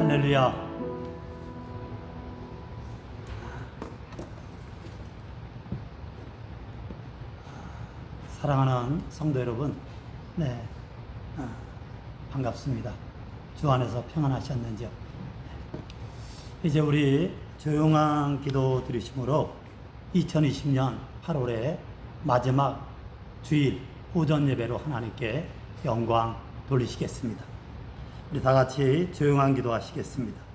할렐루야. 사랑하는 성도 여러분, 반갑습니다. 주 안에서 평안하셨는지요? 이제 우리 조용한 기도 드리심으로 2020년 8월의 마지막 주일 오전 예배로 하나님께 영광 돌리시겠습니다. 우리 다 같이 조용한 기도 하시겠습니다.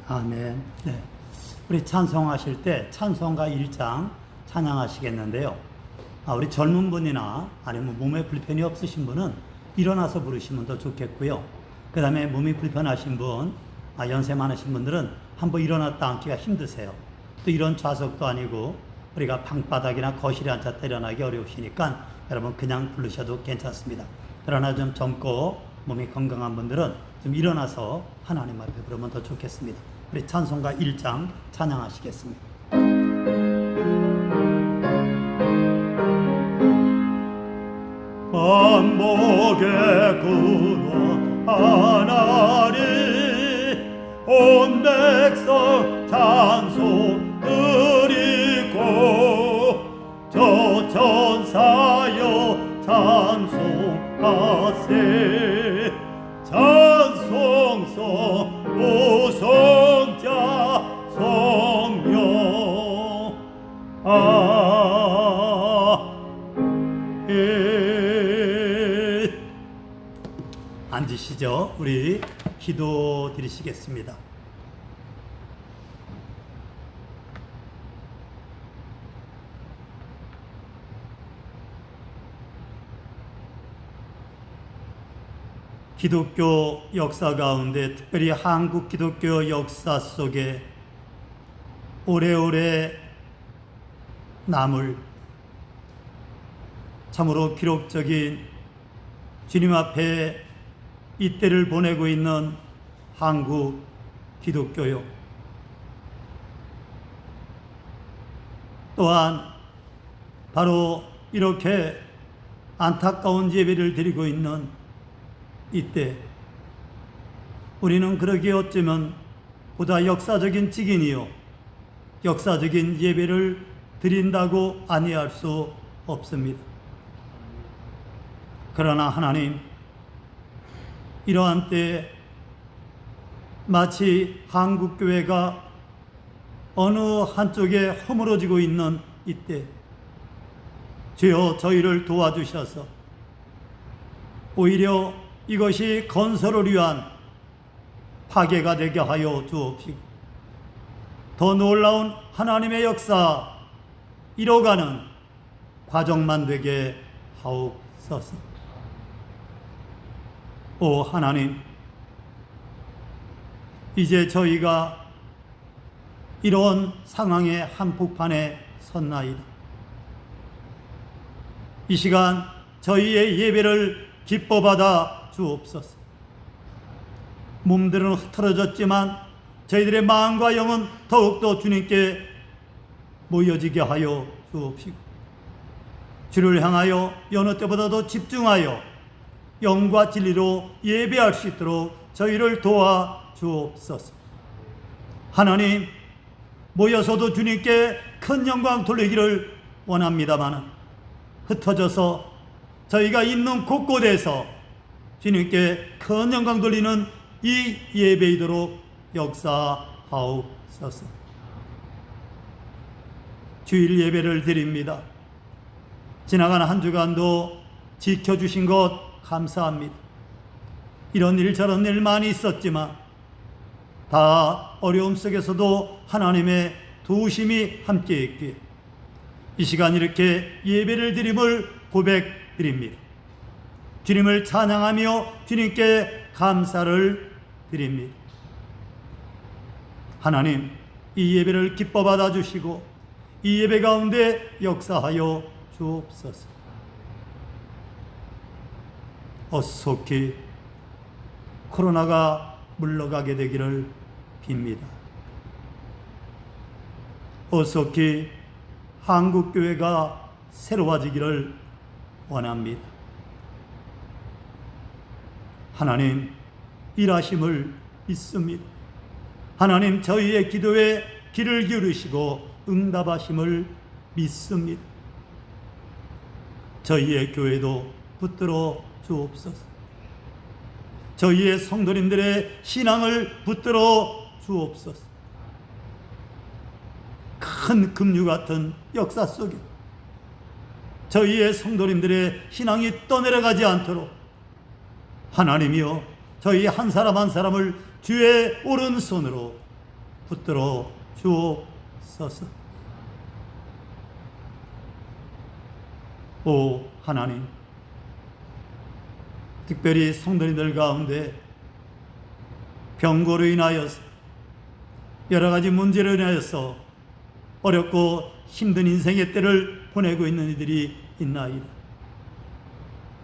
아멘. 네. 우리 찬송하실 때 찬송가 1장 찬양하시겠는데요. 우리 젊은 분이나 아니면 몸에 불편이 없으신 분은 일어나서 부르시면 더 좋겠고요. 그 다음에 몸이 불편하신 분, 연세 많으신 분들은 한번 일어났다 앉기가 힘드세요. 또 이런 좌석도 아니고 우리가 방바닥이나 거실에 앉았다 일어나기 어려우시니까 여러분 그냥 부르셔도 괜찮습니다. 그러나 좀 젊고 몸이 건강한 분들은 좀 일어나서 하나님 앞에 부르면 더 좋겠습니다. 우리 찬송가 1장 찬양하시겠습니다. 반복의 근원 하나님 온 백성 찬송 드리고 저 천사여 찬송하세 찬송성 우성자 성령 앉으시죠. 우리 기도 드리시겠습니다. 기독교 역사 가운데 특별히 한국 기독교 역사 속에 오래오래 남을 참으로 기록적인 주님 앞에 이때를 보내고 있는 한국 기독교요. 또한 바로 이렇게 안타까운 예배를 드리고 있는 이때 우리는 그러기에 어쩌면 보다 역사적인 직인이요 역사적인 예배를 드린다고 아니할 수 없습니다. 그러나 하나님, 이러한 때 마치 한국교회가 어느 한쪽에 허물어지고 있는 이때 주여 저희를 도와주셔서 오히려 이것이 건설을 위한 파괴가 되게 하여 주옵시고 더 놀라운 하나님의 역사 이뤄가는 과정만 되게 하옵소서. 오 하나님, 이제 저희가 이런 상황의 한복판에 섰나이다. 이 시간 저희의 예배를 기뻐 받아 주옵소서. 몸들은 흐트러졌지만 저희들의 마음과 영은 더욱더 주님께 모여지게 하여 주옵시고 주를 향하여 여느 때보다도 집중하여 영과 진리로 예배할 수 있도록 저희를 도와 주옵소서. 하나님, 모여서도 주님께 큰 영광 돌리기를 원합니다만 흩어져서 저희가 있는 곳곳에서 주님께 큰 영광 돌리는 이 예배이도록 역사하옵소서. 주일 예배를 드립니다. 지나간 한 주간도 지켜주신 것 감사합니다. 이런 일 저런 일 많이 있었지만 다 어려움 속에서도 하나님의 도우심이 함께했기에 이 시간 이렇게 예배를 드림을 고백드립니다. 주님을 찬양하며 주님께 감사를 드립니다. 하나님, 이 예배를 기뻐 받아주시고 이 예배 가운데 역사하여 주옵소서. 어속히 코로나가 물러가게 되기를 빕니다. 어속히 한국교회가 새로워지기를 원합니다. 하나님, 일하심을 믿습니다. 하나님, 저희의 기도에 귀를 기울이시고 응답하심을 믿습니다. 저희의 교회도 붙들어 주옵소서. 저희의 성도님들의 신앙을 붙들어 주옵소서. 큰 급류 같은 역사 속에 저희의 성도님들의 신앙이 떠내려가지 않도록 하나님이여 저희 한 사람 한 사람을 주의 오른손으로 붙들어 주옵소서. 오 하나님, 특별히 성도님들 가운데 병고로 인하여서 여러 가지 문제로 인하여서 어렵고 힘든 인생의 때를 보내고 있는 이들이 있나이다.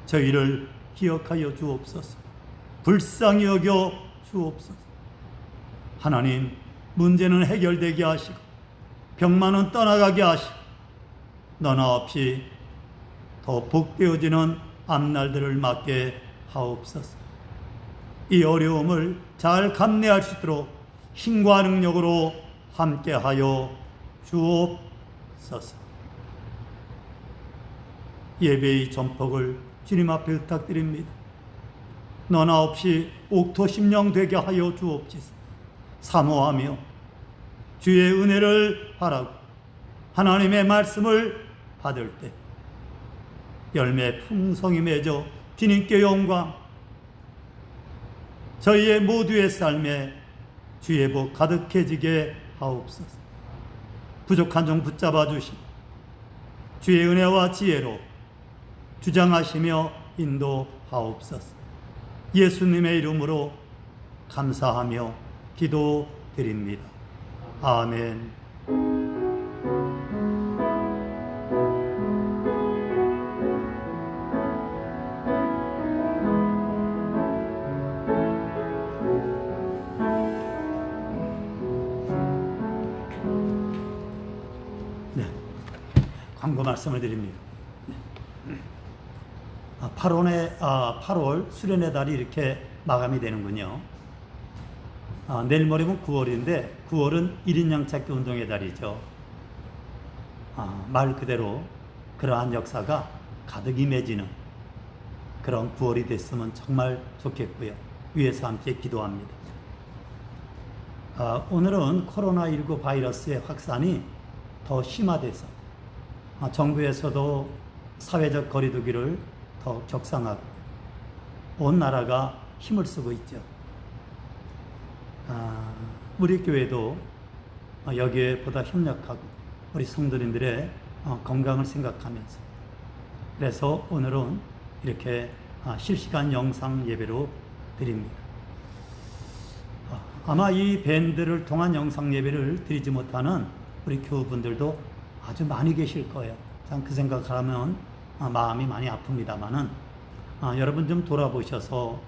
저희를 기억하여 주옵소서. 불쌍히 여겨 주옵소서. 하나님, 문제는 해결되게 하시고 병만은 떠나가게 하시고 너나 없이 더 복되어지는 앞날들을 맞게 하옵소서. 이 어려움을 잘 감내할 수 있도록 힘과 능력으로 함께하여 주옵소서. 예배의 전폭을 주님 앞에 부탁드립니다. 너나 없이 옥토심령 되게 하여 주옵소서. 사모하며 주의 은혜를 바라고 하나님의 말씀을 받을 때 열매 풍성히 맺어 주님께 영광, 저희의 모두의 삶에 주의 복 가득해지게 하옵소서. 부족한 종 붙잡아 주시고 주의 은혜와 지혜로 주장하시며 인도하옵소서. 예수님의 이름으로 감사하며 기도드립니다. 아멘. 광고 말씀을 드립니다. 8월 수련의 달이 이렇게 마감이 되는군요. 내일 모레면 9월인데 9월은 1인 영찾기 운동의 달이죠. 말 그대로 그러한 역사가 가득 임해지는 그런 9월이 됐으면 정말 좋겠고요. 위에서 함께 기도합니다. 오늘은 코로나19 바이러스의 확산이 더 심화돼서 정부에서도 사회적 거리두기를 더 격상하고 온 나라가 힘을 쓰고 있죠. 우리 교회도 여기에 보다 협력하고 우리 성도님들의 건강을 생각하면서 그래서 오늘은 이렇게 실시간 영상 예배로 드립니다. 아마 이 밴드를 통한 영상 예배를 드리지 못하는 우리 교우분들도 아주 많이 계실 거예요. 참 그 생각을 하면 마음이 많이 아픕니다만은 여러분 좀 돌아보셔서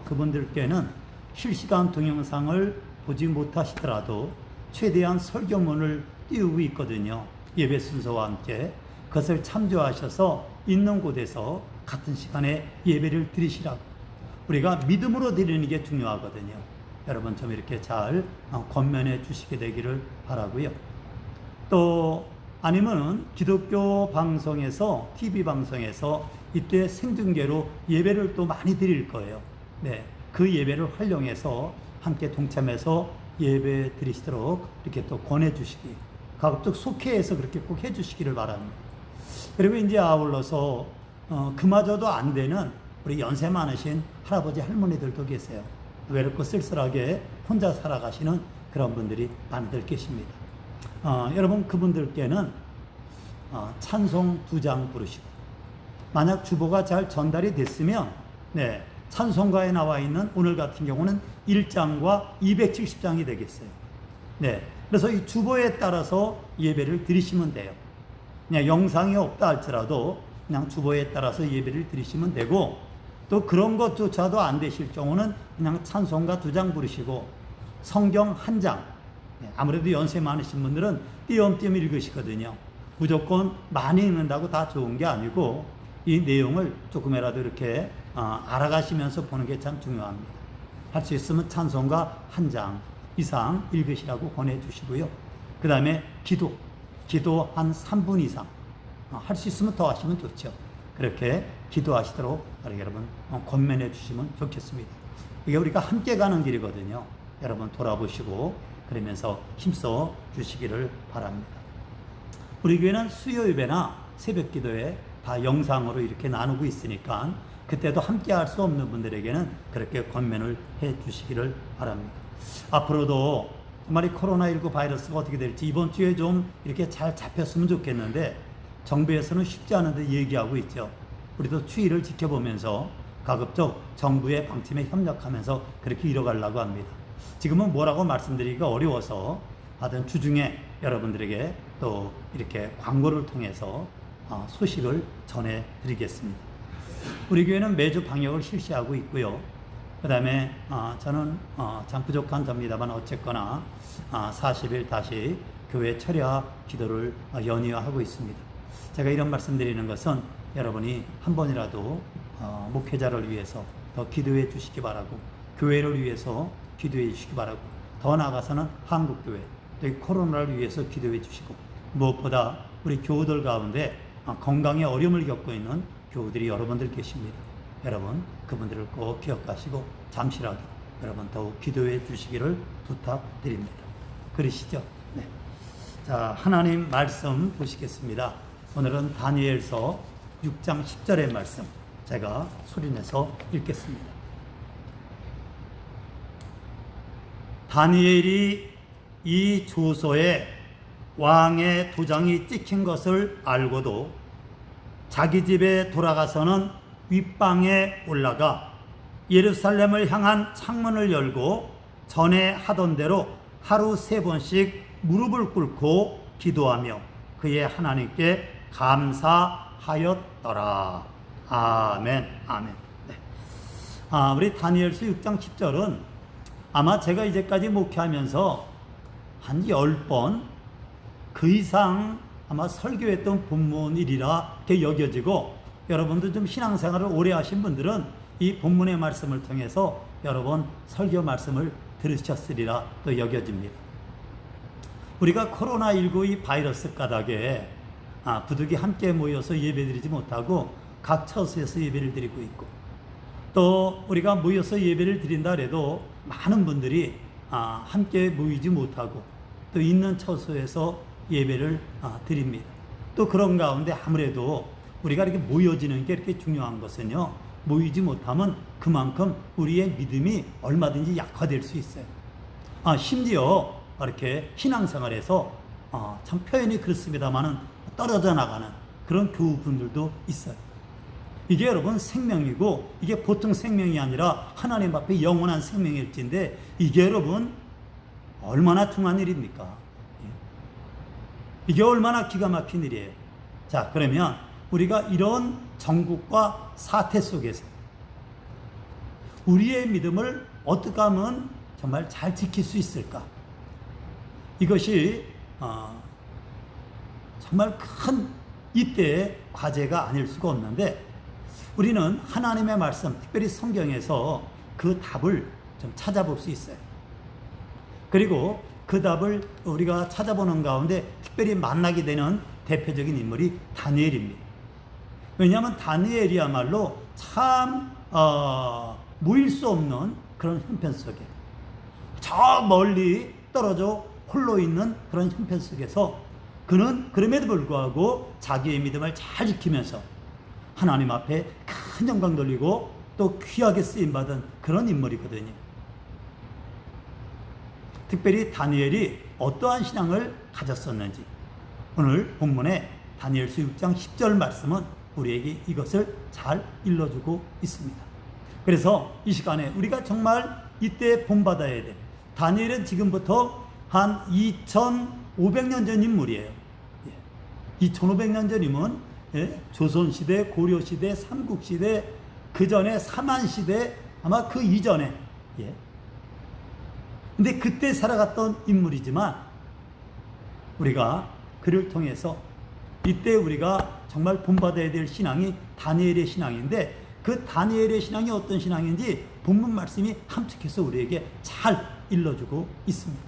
그분들께는 실시간 동영상을 보지 못하시더라도 최대한 설교문을 띄우고 있거든요. 예배 순서와 함께 그것을 참조하셔서 있는 곳에서 같은 시간에 예배를 드리시라고. 우리가 믿음으로 드리는 게 중요하거든요. 여러분 좀 이렇게 잘 권면해 주시게 되기를 바라고요. 또 아니면은 기독교 방송에서, TV 방송에서 이때 생중계로 예배를 또 많이 드릴 거예요. 네. 그 예배를 활용해서 함께 동참해서 예배 드리시도록 이렇게 또 권해주시기, 가급적 속회에서 그렇게 꼭 해주시기를 바랍니다. 그리고 이제 아울러서 그마저도 안 되는 우리 연세 많으신 할아버지 할머니들도 계세요. 외롭고 쓸쓸하게 혼자 살아가시는 그런 분들이 많이들 계십니다. 여러분 그분들께는 찬송 2장 부르시고, 만약 주보가 잘 전달이 됐으면 네, 찬송가에 나와 있는 오늘 같은 경우는 1장과 270장이 되겠어요. 네, 그래서 이 주보에 따라서 예배를 드리시면 돼요. 그냥 영상이 없다 할지라도 그냥 주보에 따라서 예배를 드리시면 되고, 또 그런 것조차도 안 되실 경우는 그냥 찬송가 2장 부르시고 성경 1장, 아무래도 연세 많으신 분들은 띄엄띄엄 읽으시거든요. 무조건 많이 읽는다고 다 좋은 게 아니고 이 내용을 조금이라도 이렇게 알아가시면서 보는 게 참 중요합니다. 할 수 있으면 찬송가 1장 이상 읽으시라고 권해주시고요. 그 다음에 기도 한 3분 이상, 할 수 있으면 더 하시면 좋죠. 그렇게 기도하시도록 여러분 권면해 주시면 좋겠습니다. 이게 우리가 함께 가는 길이거든요. 여러분 돌아보시고 그러면서 힘써 주시기를 바랍니다. 우리 교회는 수요 예배나 새벽 기도에 다 영상으로 이렇게 나누고 있으니까 그때도 함께 할 수 없는 분들에게는 그렇게 권면을 해 주시기를 바랍니다. 앞으로도 정말 이 코로나19 바이러스가 어떻게 될지 이번 주에 좀 이렇게 잘 잡혔으면 좋겠는데 정부에서는 쉽지 않은데 얘기하고 있죠. 우리도 추이를 지켜보면서 가급적 정부의 방침에 협력하면서 그렇게 이뤄가려고 합니다. 지금은 뭐라고 말씀드리기가 어려워서 하여튼 주중에 여러분들에게 또 이렇게 광고를 통해서 소식을 전해드리겠습니다. 우리 교회는 매주 방역을 실시하고 있고요. 그 다음에 저는 참 부족한 점이다만 어쨌거나 40일 다시 교회 철야 기도를 연이어하고 있습니다. 제가 이런 말씀드리는 것은 여러분이 한 번이라도 목회자를 위해서 더 기도해 주시기 바라고, 교회를 위해서 기도해 주시기 바라고, 더 나아가서는 한국교회, 또 이 코로나를 위해서 기도해 주시고, 무엇보다 우리 교우들 가운데 건강에 어려움을 겪고 있는 교우들이 여러분들 계십니다. 여러분 그분들을 꼭 기억하시고 잠시라도 여러분 더욱 기도해 주시기를 부탁드립니다. 그러시죠? 네. 자, 하나님 말씀 보시겠습니다. 오늘은 다니엘서 6장 10절의 말씀 제가 소리내서 읽겠습니다. 다니엘이 이 조서에 왕의 도장이 찍힌 것을 알고도 자기 집에 돌아가서는 윗방에 올라가 예루살렘을 향한 창문을 열고 전에 하던 대로 하루 3번씩 무릎을 꿇고 기도하며 그의 하나님께 감사하였더라. 아멘. 아멘. 네. 우리 다니엘서 6장 10절은 아마 제가 이제까지 목회하면서 한 10번 그 이상 아마 설교했던 본문이리라 이렇게 여겨지고, 여러분도 좀 신앙생활을 오래 하신 분들은 이 본문의 말씀을 통해서 여러 번 설교 말씀을 들으셨으리라 또 여겨집니다. 우리가 코로나19 이 바이러스 까닭에 부득이 함께 모여서 예배드리지 못하고 각 처소에서 예배를 드리고 있고, 또 우리가 모여서 예배를 드린다 해도 많은 분들이 함께 모이지 못하고 또 있는 처소에서 예배를 드립니다. 또 그런 가운데 아무래도 우리가 이렇게 모여지는 게 이렇게 중요한 것은요, 모이지 못하면 그만큼 우리의 믿음이 얼마든지 약화될 수 있어요. 심지어 이렇게 신앙생활에서 참 표현이 그렇습니다만은 떨어져 나가는 그런 교우분들도 있어요. 이게 여러분 생명이고, 이게 보통 생명이 아니라 하나님 앞에 영원한 생명일진데, 이게 여러분 얼마나 중요한 일입니까? 이게 얼마나 기가 막힌 일이에요. 자, 그러면 우리가 이런 정국과 사태 속에서 우리의 믿음을 어떻게 하면 정말 잘 지킬 수 있을까? 이것이 정말 큰 이때의 과제가 아닐 수가 없는데, 우리는 하나님의 말씀, 특별히 성경에서 그 답을 좀 찾아볼 수 있어요. 그리고 그 답을 우리가 찾아보는 가운데 특별히 만나게 되는 대표적인 인물이 다니엘입니다. 왜냐하면 다니엘이야말로 참 모일 수 없는 그런 형편 속에, 저 멀리 떨어져 홀로 있는 그런 형편 속에서 그는 그럼에도 불구하고 자기의 믿음을 잘 지키면서 하나님 앞에 큰 영광 돌리고 또 귀하게 쓰임받은 그런 인물이거든요. 특별히 다니엘이 어떠한 신앙을 가졌었는지 오늘 본문의 다니엘서 6장 10절 말씀은 우리에게 이것을 잘 일러주고 있습니다. 그래서 이 시간에 우리가 정말 이때 본받아야 돼. 다니엘은 지금부터 한 2500년 전 인물이에요. 2500년 전이면 조선시대, 고려시대, 삼국시대, 그 전에 사만시대, 아마 그 이전에, 근데 그때 살아갔던 인물이지만 우리가 그를 통해서 이때 우리가 정말 본받아야 될 신앙이 다니엘의 신앙인데, 그 다니엘의 신앙이 어떤 신앙인지 본문 말씀이 함축해서 우리에게 잘 일러주고 있습니다.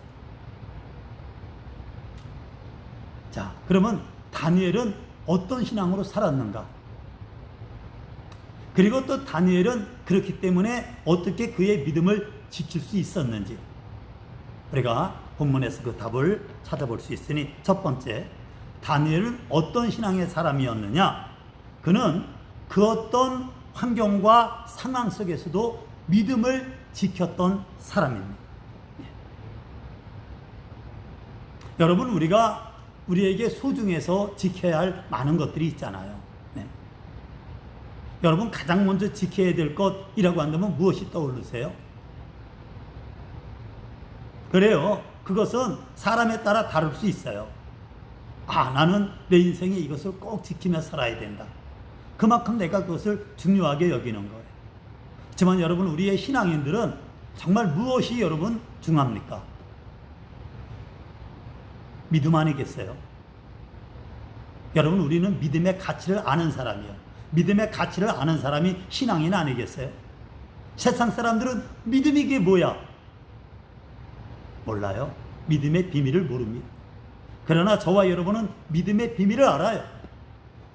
자, 그러면 다니엘은 어떤 신앙으로 살았는가? 그리고 또 다니엘은 그렇기 때문에 어떻게 그의 믿음을 지킬 수 있었는지 우리가 본문에서 그 답을 찾아볼 수 있으니, 첫 번째, 다니엘은 어떤 신앙의 사람이었느냐? 그는 그 어떤 환경과 상황 속에서도 믿음을 지켰던 사람입니다. 여러분, 우리에게 소중해서 지켜야 할 많은 것들이 있잖아요. 여러분, 가장 먼저 지켜야 될 것이라고 한다면 무엇이 떠오르세요? 그래요. 그것은 사람에 따라 다를 수 있어요. 나는 내 인생에 이것을 꼭 지키며 살아야 된다. 그만큼 내가 그것을 중요하게 여기는 거예요. 하지만 여러분, 우리의 신앙인들은 정말 무엇이 여러분 중요합니까? 믿음 아니겠어요? 여러분, 우리는 믿음의 가치를 아는 사람이에요. 믿음의 가치를 아는 사람이 신앙인 아니겠어요? 세상 사람들은 믿음이 이게 뭐야? 몰라요. 믿음의 비밀을 모릅니다. 그러나 저와 여러분은 믿음의 비밀을 알아요.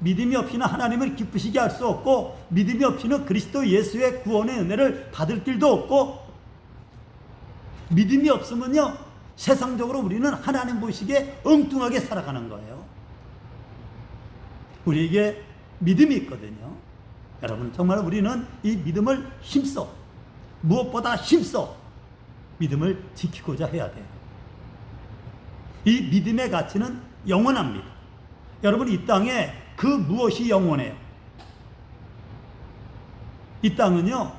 믿음이 없이는 하나님을 기쁘시게 할 수 없고, 믿음이 없이는 그리스도 예수의 구원의 은혜를 받을 길도 없고, 믿음이 없으면요, 세상적으로 우리는 하나님 보시기에 엉뚱하게 살아가는 거예요. 우리에게 믿음이 있거든요. 여러분, 정말 우리는 이 믿음을 힘써, 무엇보다 힘써 믿음을 지키고자 해야 돼요. 이 믿음의 가치는 영원합니다. 여러분, 이 땅에 그 무엇이 영원해요? 이 땅은요,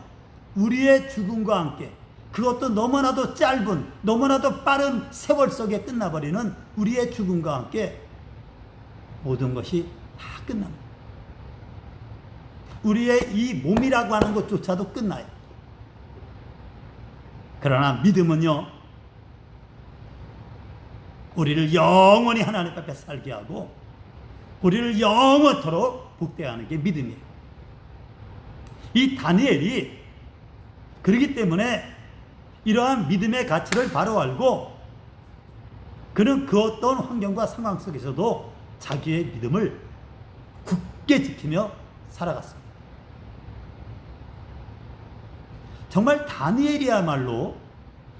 우리의 죽음과 함께, 그것도 너무나도 짧은, 너무나도 빠른 세월 속에 끝나버리는 우리의 죽음과 함께 모든 것이 다 끝납니다. 우리의 이 몸이라고 하는 것조차도 끝나요. 그러나 믿음은요, 우리를 영원히 하나님 앞에 살게 하고 우리를 영원토록 복되하는 게 믿음이에요. 이 다니엘이 그렇기 때문에 이러한 믿음의 가치를 바로 알고 그는 그 어떤 환경과 상황 속에서도 자기의 믿음을 굳게 지키며 살아갔습니다. 정말 다니엘이야말로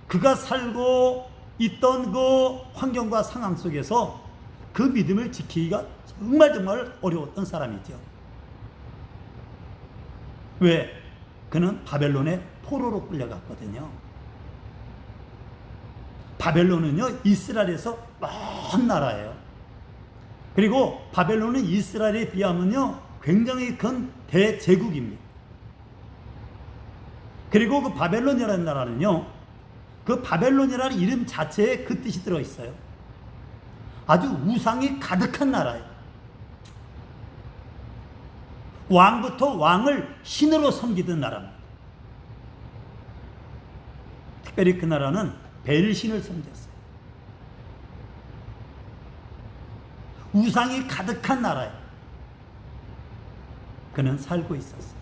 그가 살고 있던 그 환경과 상황 속에서 그 믿음을 지키기가 정말 어려웠던 사람이죠. 왜? 그는 바벨론의 포로로 끌려갔거든요. 바벨론은요, 이스라엘에서 먼 나라예요. 그리고 바벨론은 이스라엘에 비하면요, 굉장히 큰 대제국입니다. 그리고 그 바벨론이라는 나라는요, 그 바벨론이라는 이름 자체에 그 뜻이 들어있어요. 아주 우상이 가득한 나라예요. 왕부터 왕을 신으로 섬기던 나라입니다. 특별히 그 나라는 벨신을 섬겼어요. 우상이 가득한 나라에 그는 살고 있었어요.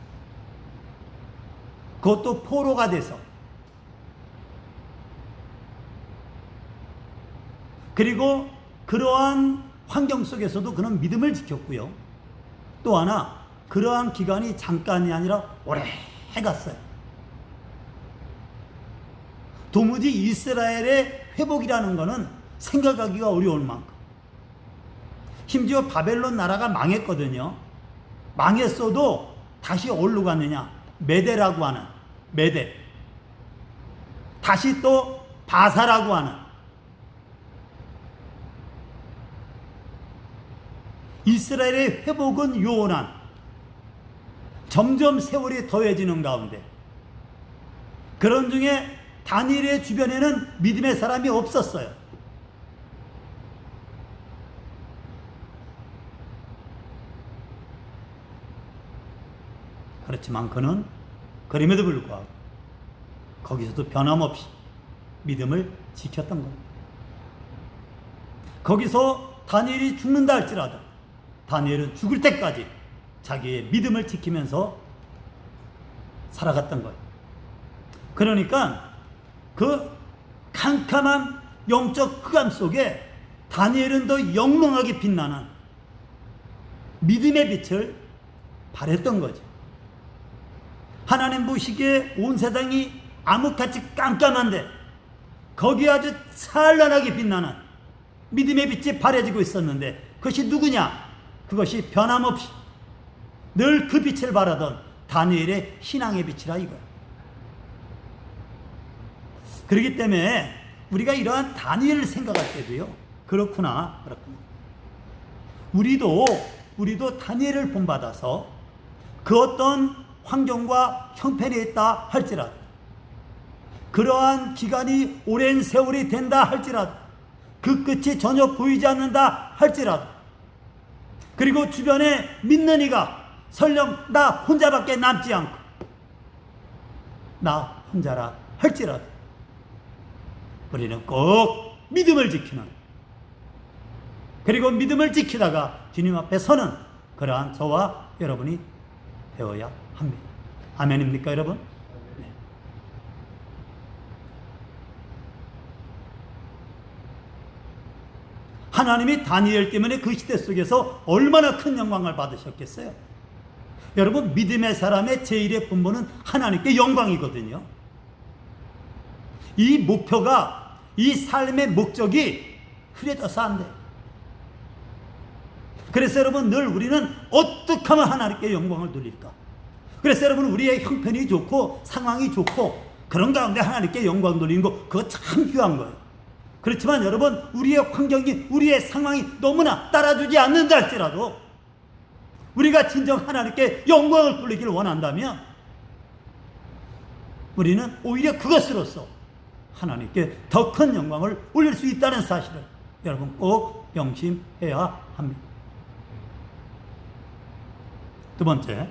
그것도 포로가 돼서. 그리고 그러한 환경 속에서도 그런 믿음을 지켰고요. 또 하나, 그러한 기간이 잠깐이 아니라 오래 갔어요. 도무지 이스라엘의 회복이라는 것은 생각하기가 어려울 만큼. 심지어 바벨론 나라가 망했거든요. 망했어도 다시 어디로 갔느냐? 메대라고 하는 메대. 다시 또 바사라고 하는, 이스라엘의 회복은 요원한, 점점 세월이 더해지는 가운데, 그런 중에 다니엘의 주변에는 믿음의 사람이 없었어요. 그렇지만 그는 그럼에도 불구하고 거기서도 변함없이 믿음을 지켰던 겁니다. 거기서 다니엘이 죽는다 할지라도 다니엘은 죽을 때까지 자기의 믿음을 지키면서 살아갔던 거예요. 그러니까 그 캄캄한 영적 흑암 속에 다니엘은 더 영롱하게 빛나는 믿음의 빛을 발했던 거죠. 하나님 보시기에 온 세상이 암흑같이 깜깜한데 거기에 아주 찬란하게 빛나는 믿음의 빛이 발해지고 있었는데, 그것이 누구냐? 그것이 변함없이 늘 그 빛을 발하던 다니엘의 신앙의 빛이라 이거야. 그렇기 때문에 우리가 이러한 다니엘을 생각할 때도요, 그렇구나. 우리도 다니엘을 본받아서 그 어떤 환경과 형편에 있다 할지라도, 그러한 기간이 오랜 세월이 된다 할지라도, 그 끝이 전혀 보이지 않는다 할지라도, 그리고 주변에 믿는 이가 설령 나 혼자밖에 남지 않고 나 혼자라 할지라도 우리는 꼭 믿음을 지키는, 그리고 믿음을 지키다가 주님 앞에 서는 그러한 저와 여러분이 되어야 합니다. 아멘입니까, 여러분? 네. 하나님이 다니엘 때문에 그 시대 속에서 얼마나 큰 영광을 받으셨겠어요? 여러분, 믿음의 사람의 제1의 본분은 하나님께 영광이거든요. 이 목표가, 이 삶의 목적이 흐려져서 안 돼요. 그래서 여러분, 늘 우리는 어떻게 하면 하나님께 영광을 돌릴까? 그래서 여러분, 우리의 형편이 좋고 상황이 좋고 그런 가운데 하나님께 영광 돌리는 거, 그거 참 귀한 거예요. 그렇지만 여러분, 우리의 환경이, 우리의 상황이 너무나 따라주지 않는다 할지라도 우리가 진정 하나님께 영광을 돌리기를 원한다면 우리는 오히려 그것으로서 하나님께 더 큰 영광을 올릴 수 있다는 사실을 여러분 꼭 명심해야 합니다. 두 번째,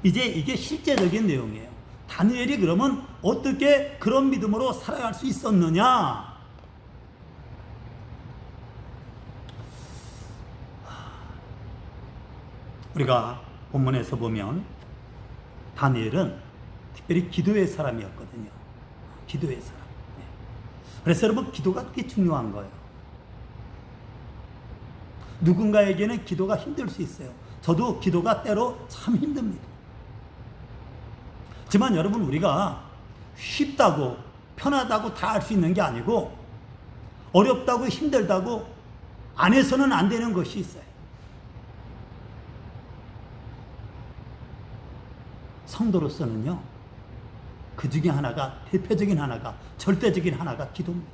이제 이게 실제적인 내용이에요. 다니엘이 그러면 어떻게 그런 믿음으로 살아갈 수 있었느냐? 우리가 본문에서 보면 다니엘은 특별히 기도의 사람이었거든요. 기도의 사람. 그래서 여러분, 기도가 되게 중요한 거예요. 누군가에게는 기도가 힘들 수 있어요. 저도 기도가 때로 참 힘듭니다. 하지만 여러분, 우리가 쉽다고 편하다고 다 할 수 있는 게 아니고 어렵다고 힘들다고 안 해서는 안 되는 것이 있어요. 성도로서는요, 그 중에 하나가, 대표적인 하나가, 절대적인 하나가 기도입니다.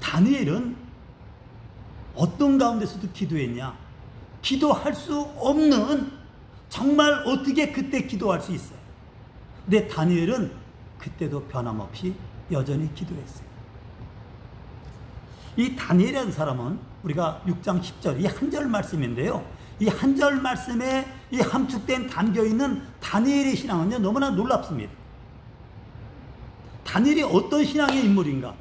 다니엘은 어떤 가운데서도 기도했냐? 기도할 수 없는, 정말 어떻게 그때 기도할 수 있어요? 근데 다니엘은 그때도 변함없이 여전히 기도했어요. 이 다니엘이라는 사람은 우리가 6장 10절 이 한 절 말씀인데요, 이 한 절 말씀에 이 함축된 담겨있는 다니엘의 신앙은요, 너무나 놀랍습니다. 다니엘이 어떤 신앙의 인물인가?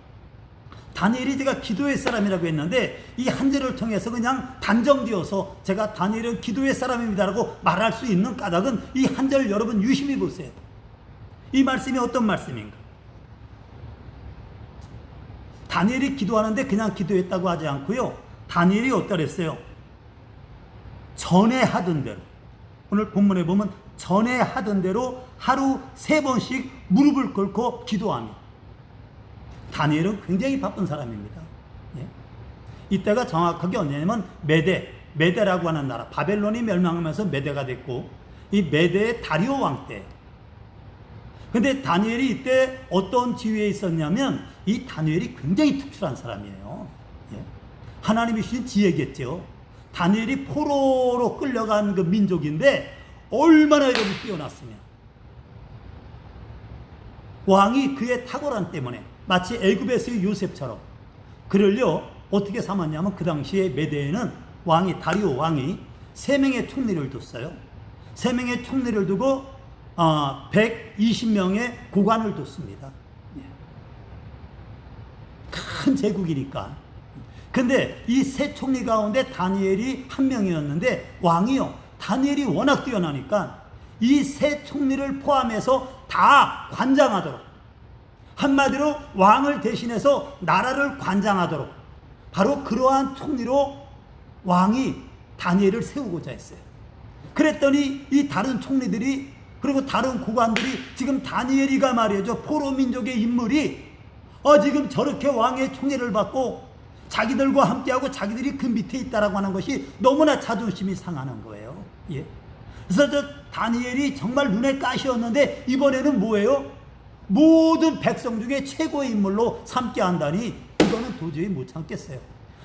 다니엘이 제가 기도의 사람이라고 했는데 이 한 절을 통해서 그냥 단정지어서 제가 다니엘은 기도의 사람입니다라고 말할 수 있는 까닭은 이 한 절 여러분 유심히 보세요. 이 말씀이 어떤 말씀인가? 다니엘이 기도하는데 그냥 기도했다고 하지 않고요. 다니엘이 어떠랬어요? 전에 하던 대로, 오늘 본문에 보면 전에 하던 대로 하루 3번씩 무릎을 꿇고 기도합니다. 다니엘은 굉장히 바쁜 사람입니다. 예? 이때가 정확하게 언제냐면 메데라고 하는 나라, 바벨론이 멸망하면서 메데가 됐고, 이 메데의 다리오 왕 때. 근데 다니엘이 이때 어떤 지위에 있었냐면, 이 다니엘이 굉장히 특출한 사람이에요. 예? 하나님이 주신 지혜겠죠. 다니엘이 포로로 끌려간 그 민족인데 얼마나 여러분 뛰어났으며, 왕이 그의 탁월함 때문에 마치 애굽에서의 요셉처럼 그를요 어떻게 삼았냐면, 그 당시에 메대에는 왕이, 다리오 왕이 3명의 총리를 뒀어요. 3명의 총리를 두고 120명의 고관을 뒀습니다. 큰 제국이니까. 근데 이 3 총리 가운데 다니엘이 1명이었는데, 왕이요 다니엘이 워낙 뛰어나니까 이 3 총리를 포함해서 다 관장하도록, 한마디로 왕을 대신해서 나라를 관장하도록, 바로 그러한 총리로 왕이 다니엘을 세우고자 했어요. 그랬더니 이 다른 총리들이, 그리고 다른 고관들이 지금 다니엘이가 말이죠, 포로 민족의 인물이 지금 저렇게 왕의 총애를 받고 자기들과 함께하고 자기들이 그 밑에 있다라고 하는 것이 너무나 자존심이 상하는 거예요. 예. 그래서 저 다니엘이 정말 눈에 가시였는데 이번에는 뭐예요? 모든 백성 중에 최고의 인물로 삼게 한다니, 이거는 도저히 못 참겠어요.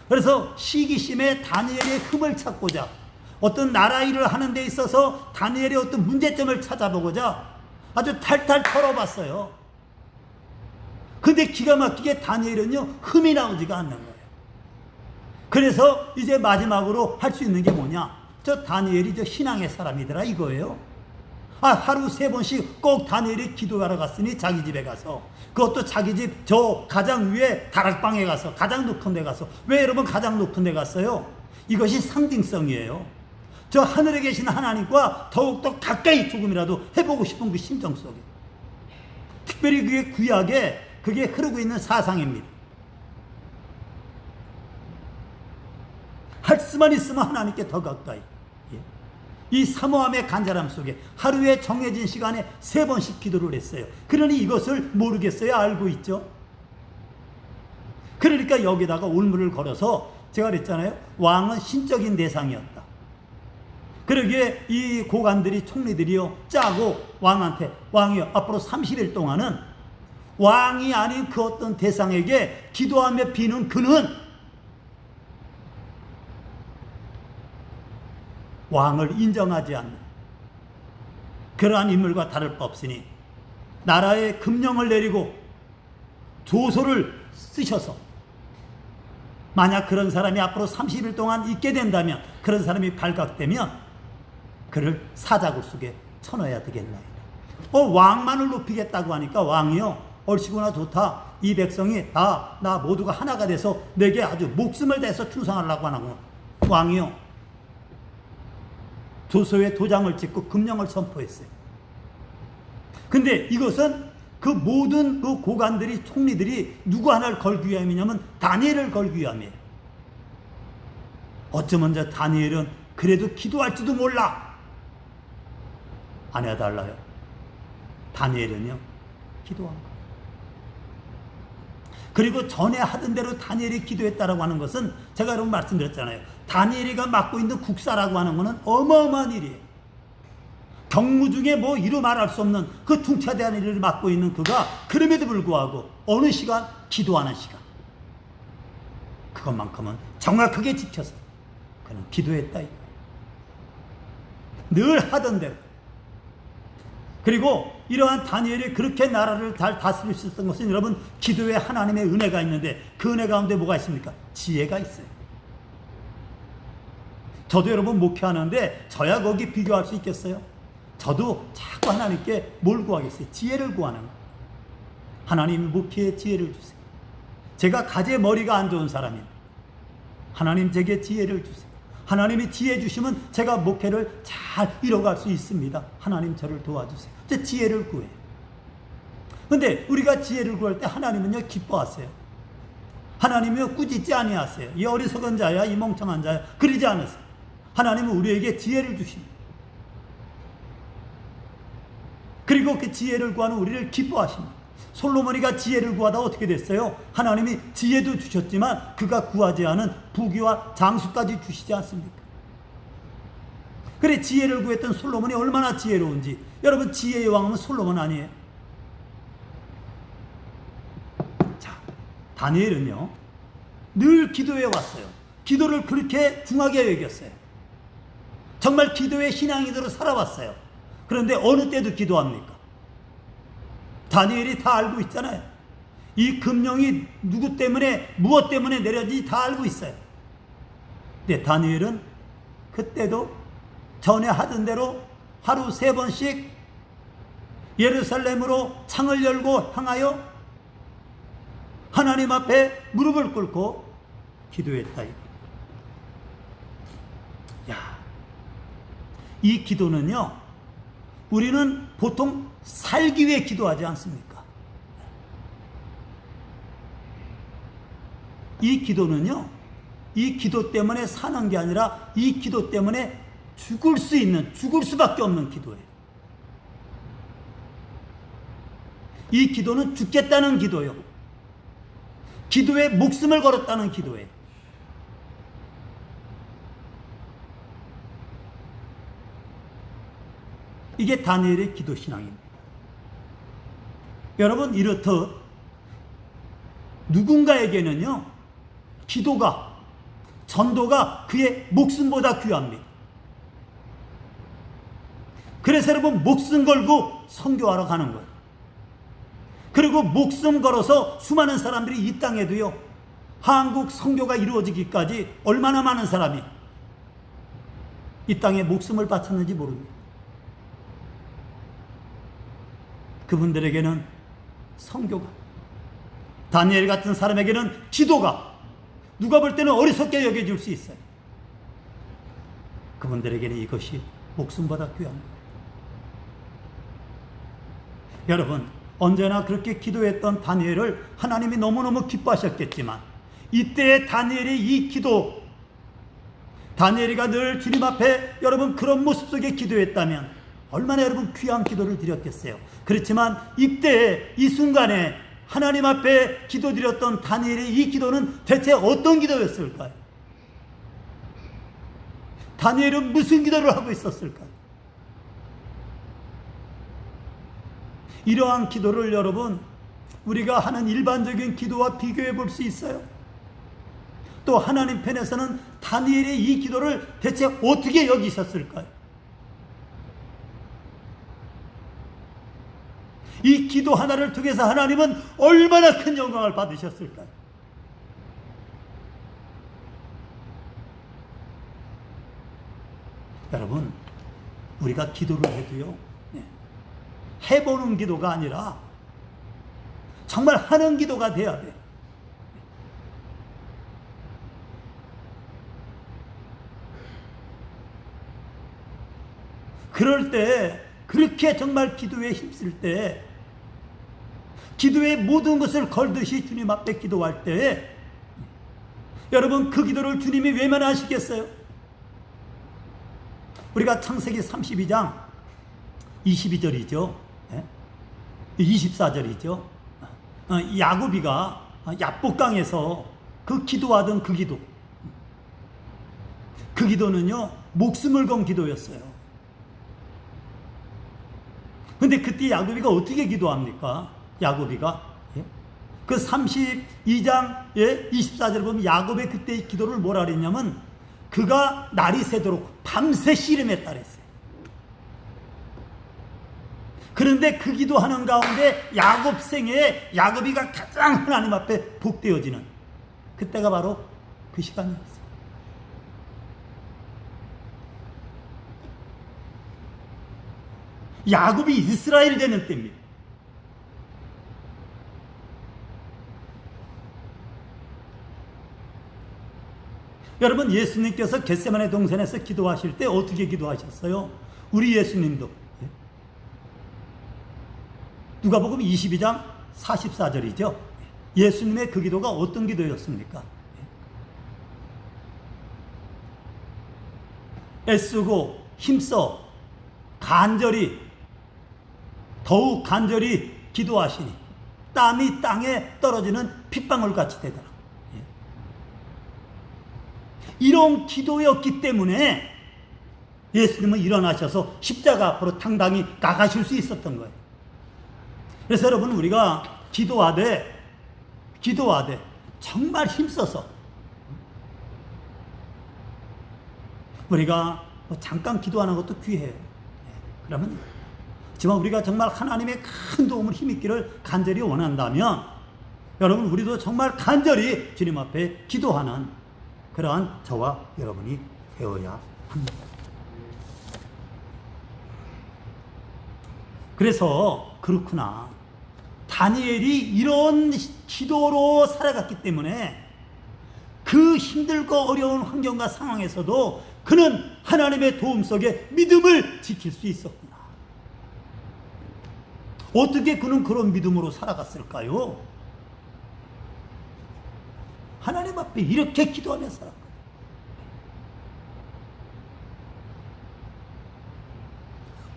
그래서 시기심에 다니엘의 흠을 찾고자, 어떤 나라 일을 하는 데 있어서 다니엘의 어떤 문제점을 찾아보고자 아주 탈탈 털어봤어요. 근데 기가 막히게 다니엘은요 흠이 나오지가 않는 거예요. 그래서 이제 마지막으로 할 수 있는 게 뭐냐, 저 다니엘이 저 신앙의 사람이더라 이거예요. 하루 3번씩 꼭 다니엘이 기도하러 갔으니 자기 집에 가서, 그것도 자기 집 저 가장 위에 다락방에 가서, 가장 높은 데 가서. 왜 여러분 가장 높은 데 갔어요? 이것이 상징성이에요. 저 하늘에 계신 하나님과 더욱더 가까이 조금이라도 해보고 싶은 그 심정 속에, 특별히 그게 구약에 그게 흐르고 있는 사상입니다. 할 수만 있으면 하나님께 더 가까이. 예. 이 사모함의 간절함 속에 하루에 정해진 시간에 3번씩 기도를 했어요. 그러니 이것을 모르겠어요? 알고 있죠? 그러니까 여기다가 올무를 걸어서, 제가 그랬잖아요, 왕은 신적인 대상이었다. 그러기에 이 고관들이, 총리들이요 짜고 왕한테, 왕이요 앞으로 30일 동안은 왕이 아닌 그 어떤 대상에게 기도하며 비는 그는 왕을 인정하지 않는 그러한 인물과 다를 바 없으니, 나라에 금령을 내리고 조서를 쓰셔서 만약 그런 사람이 앞으로 30일 동안 있게 된다면, 그런 사람이 발각되면 그를 사자굴 속에 쳐넣어야 되겠나이다. 왕만을 높이겠다고 하니까 왕이요 얼씨구나 좋다, 이 백성이 나 모두가 하나가 돼서 내게 아주 목숨을 다해서 충성하려고 하는 왕이요 조서에 도장을 찍고 금령을 선포했어요. 근데 이것은 그 모든 그 고관들이, 총리들이 누구 하나를 걸기 위함이냐면 다니엘을 걸기 위함이에요. 어쩌면 저 다니엘은 그래도 기도할지도 몰라. 안 해달라요. 다니엘은요 기도한 거예요. 그리고 전에 하던 대로 다니엘이 기도했다라고 하는 것은, 제가 여러분 말씀드렸잖아요. 다니엘이가 맡고 있는 국사라고 하는 것은 어마어마한 일이에요. 경무 중에 뭐 이루 말할 수 없는 그 중차대한 일을 맡고 있는 그가, 그럼에도 불구하고 어느 시간? 기도하는 시간. 그것만큼은 정확하게 지켜서 그는 기도했다. 늘 하던 대로. 그리고 이러한 다니엘이 그렇게 나라를 잘 다스릴 수 있었던 것은, 여러분 기도에 하나님의 은혜가 있는데, 그 은혜 가운데 뭐가 있습니까? 지혜가 있어요. 저도 여러분 목회하는데 저야 거기 비교할 수 있겠어요? 저도 자꾸 하나님께 뭘 구하겠어요? 지혜를 구하는 거예요. 하나님 목회에 지혜를 주세요. 제가 가제 머리가 안 좋은 사람이에요. 하나님 제게 지혜를 주세요. 하나님이 지혜 주시면 제가 목회를 잘 이뤄갈 수 있습니다. 하나님 저를 도와주세요. 제 지혜를 구해요. 근데 우리가 지혜를 구할 때 하나님은요 기뻐하세요. 하나님이여 꾸짖지 아니하세요. 이 어리석은 자야, 이 멍청한 자야, 그러지 않으세요. 하나님은 우리에게 지혜를 주십니다. 그리고 그 지혜를 구하는 우리를 기뻐하십니다. 솔로몬이가 지혜를 구하다 어떻게 됐어요? 하나님이 지혜도 주셨지만 그가 구하지 않은 부귀와 장수까지 주시지 않습니까? 그래, 지혜를 구했던 솔로몬이 얼마나 지혜로운지. 여러분, 지혜의 왕은 솔로몬 아니에요? 자, 다니엘은요 늘 기도해 왔어요. 기도를 그렇게 중하게 여겼어요. 정말 기도의 신앙인으로 살아왔어요. 그런데 어느 때도 기도합니까? 다니엘이 다 알고 있잖아요. 이 금령이 누구 때문에, 무엇 때문에 내려진지 다 알고 있어요. 근데 다니엘은 그때도 전에 하던 대로 하루 3번씩 예루살렘으로 창을 열고 향하여 하나님 앞에 무릎을 꿇고 기도했다. 야, 이 기도는요, 우리는 보통 살기 위해 기도하지 않습니까? 이 기도는요, 이 기도 때문에 사는 게 아니라 이 기도 때문에 죽을 수밖에 없는 기도예요. 이 기도는 죽겠다는 기도예요. 기도에 목숨을 걸었다는 기도예요. 이게 다니엘의 기도 신앙입니다. 여러분, 이렇듯 누군가에게는요, 기도가, 전도가 그의 목숨보다 귀합니다. 그래서 여러분, 목숨 걸고 선교하러 가는 거예요. 그리고 목숨 걸어서 수많은 사람들이 이 땅에도요, 한국 선교가 이루어지기까지 얼마나 많은 사람이 이 땅에 목숨을 바쳤는지 모릅니다. 그분들에게는 선교가, 다니엘 같은 사람에게는 기도가, 누가 볼 때는 어리석게 여겨질 수 있어요. 그분들에게는 이것이 목숨보다 귀한 거예요. 여러분, 언제나 그렇게 기도했던 다니엘을 하나님이 너무너무 기뻐하셨겠지만, 이때의 다니엘의 이 기도, 다니엘이가 늘 주님 앞에 여러분 그런 모습 속에 기도했다면 얼마나 여러분 귀한 기도를 드렸겠어요. 그렇지만 이때 이 순간에 하나님 앞에 기도드렸던 다니엘의 이 기도는 대체 어떤 기도였을까요? 다니엘은 무슨 기도를 하고 있었을까요? 이러한 기도를 여러분, 우리가 하는 일반적인 기도와 비교해 볼 수 있어요. 또 하나님 편에서는 다니엘의 이 기도를 대체 어떻게 여기셨을까요? 이 기도 하나를 통해서 하나님은 얼마나 큰 영광을 받으셨을까요? 여러분, 우리가 기도를 해도요, 해보는 기도가 아니라 정말 하는 기도가 돼야 돼요. 그럴 때, 그렇게 정말 기도에 힘쓸 때, 기도의 모든 것을 걸듯이 주님 앞에 기도할 때, 여러분 그 기도를 주님이 외면을 하시겠어요? 우리가 창세기 32장 22절이죠. 24절이죠. 야곱이가 야복강에서 그 기도하던 그 기도, 그 기도는요 목숨을 건 기도였어요. 근데 그때 야곱이가 어떻게 기도합니까? 야곱이가 그 32장 24절을 보면 야곱의 그때의 기도를 뭐라 그랬냐면, 그가 날이 새도록 밤새 씨름했다 그랬어요. 그런데 그 기도하는 가운데 야곱 생애에 야곱이가 가장 하나님 앞에 복되어지는 그때가 바로 그 시간이었어요. 야곱이 이스라엘이 되는 때입니다. 여러분, 예수님께서 겟세마네 동산에서 기도하실 때 어떻게 기도하셨어요? 우리 예수님도 누가복음 22장 44절이죠. 예수님의 그 기도가 어떤 기도였습니까? 애쓰고 힘써 간절히, 더욱 간절히 기도하시니 땀이 땅에 떨어지는 핏방울같이 되더라. 이런 기도였기 때문에 예수님은 일어나셔서 십자가 앞으로 당당히 나가실 수 있었던 거예요. 그래서 여러분, 우리가 기도하되 정말 힘써서, 우리가 잠깐 기도하는 것도 귀해요. 그러면 하지만 우리가 정말 하나님의 큰 도움을 힘있기를 간절히 원한다면, 여러분, 우리도 정말 간절히 주님 앞에 기도하는 그러한 저와 여러분이 되어야 합니다. 그래서 그렇구나, 다니엘이 이런 기도로 살아갔기 때문에 그 힘들고 어려운 환경과 상황에서도 그는 하나님의 도움 속에 믿음을 지킬 수 있었구나. 어떻게 그는 그런 믿음으로 살아갔을까요? 하나님 앞에 이렇게 기도하며 살았거든요.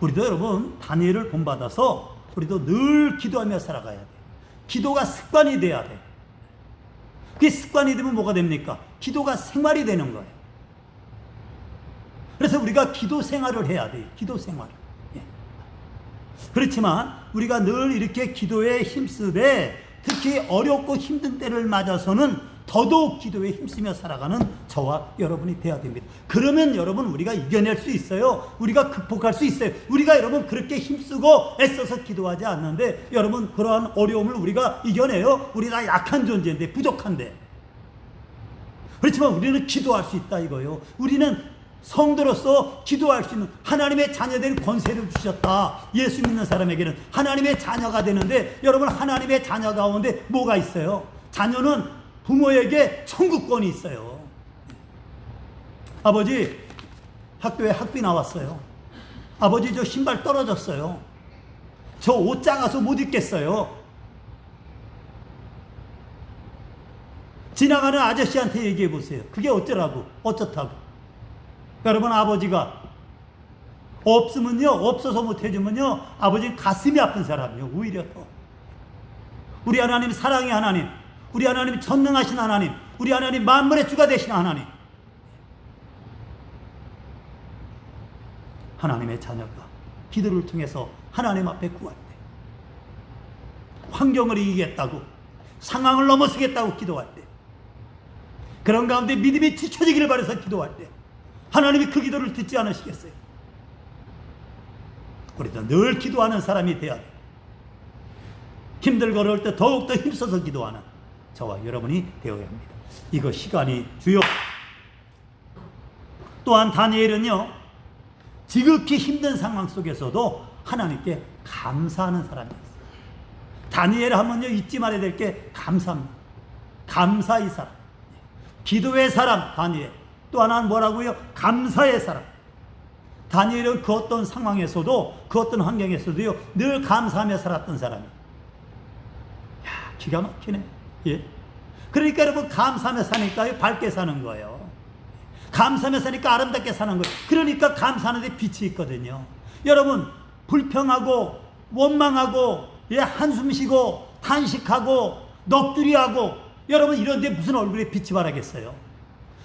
우리도 여러분, 다니엘을 본받아서 우리도 늘 기도하며 살아가야 돼요. 기도가 습관이 돼야 돼요. 그게 습관이 되면 뭐가 됩니까? 기도가 생활이 되는 거예요. 그래서 우리가 기도 생활을 해야 돼요. 기도 생활을. 그렇지만 우리가 늘 이렇게 기도에 힘쓰되, 특히 어렵고 힘든 때를 맞아서는 더더욱 기도에 힘쓰며 살아가는 저와 여러분이 되어야 됩니다. 그러면 여러분, 우리가 이겨낼 수 있어요. 우리가 극복할 수 있어요. 우리가 여러분 그렇게 힘쓰고 애써서 기도하지 않는데, 여러분 그러한 어려움을 우리가 이겨내요? 우리가 약한 존재인데, 부족한데. 그렇지만 우리는 기도할 수 있다 이거예요. 우리는 성도로서 기도할 수 있는 하나님의 자녀된 권세를 주셨다. 예수 믿는 사람에게는 하나님의 자녀가 되는데, 여러분 하나님의 자녀 가운데 뭐가 있어요? 자녀는 부모에게 청구권이 있어요. 아버지, 학교에 학비 나왔어요. 아버지, 저 신발 떨어졌어요. 저 옷 작아서 못 입겠어요. 지나가는 아저씨한테 얘기해 보세요. 그게 어쩌라고, 어쩌다고. 여러분, 아버지가 없으면요, 없어서 못 해주면요, 아버지는 가슴이 아픈 사람이요. 오히려 더. 우리 하나님 사랑의 하나님, 우리 하나님 전능하신 하나님, 우리 하나님 만물의 주가 되신 하나님, 하나님의 자녀가 기도를 통해서 하나님 앞에 구할 때, 환경을 이기겠다고, 상황을 넘어서겠다고 기도할 때, 그런 가운데 믿음이 뒤처지기를 바라서 기도할 때 하나님이 그 기도를 듣지 않으시겠어요? 우리도 늘 기도하는 사람이 되어야 돼요. 힘들고 어려울 때 더욱더 힘써서 기도하는 저와 여러분이 되어야 합니다. 이거 시간이 주요. 또한 다니엘은요, 지극히 힘든 상황 속에서도 하나님께 감사하는 사람이었어요. 다니엘 하면요, 잊지 말아야 될 게 감사합니다. 감사의 사람, 기도의 사람 다니엘. 또 하나는 뭐라고요? 감사의 사람. 다니엘은 그 어떤 상황에서도, 그 어떤 환경에서도요, 늘 감사하며 살았던 사람이에요. 야, 기가 막히네. 예. 그러니까 여러분, 감사하며 사니까요, 밝게 사는 거예요. 감사하며 사니까 아름답게 사는 거예요. 그러니까 감사하는데 빛이 있거든요. 여러분, 불평하고 원망하고, 예, 한숨 쉬고 탄식하고 넋두리하고, 여러분 이런데 무슨 얼굴에 빛이 바라겠어요?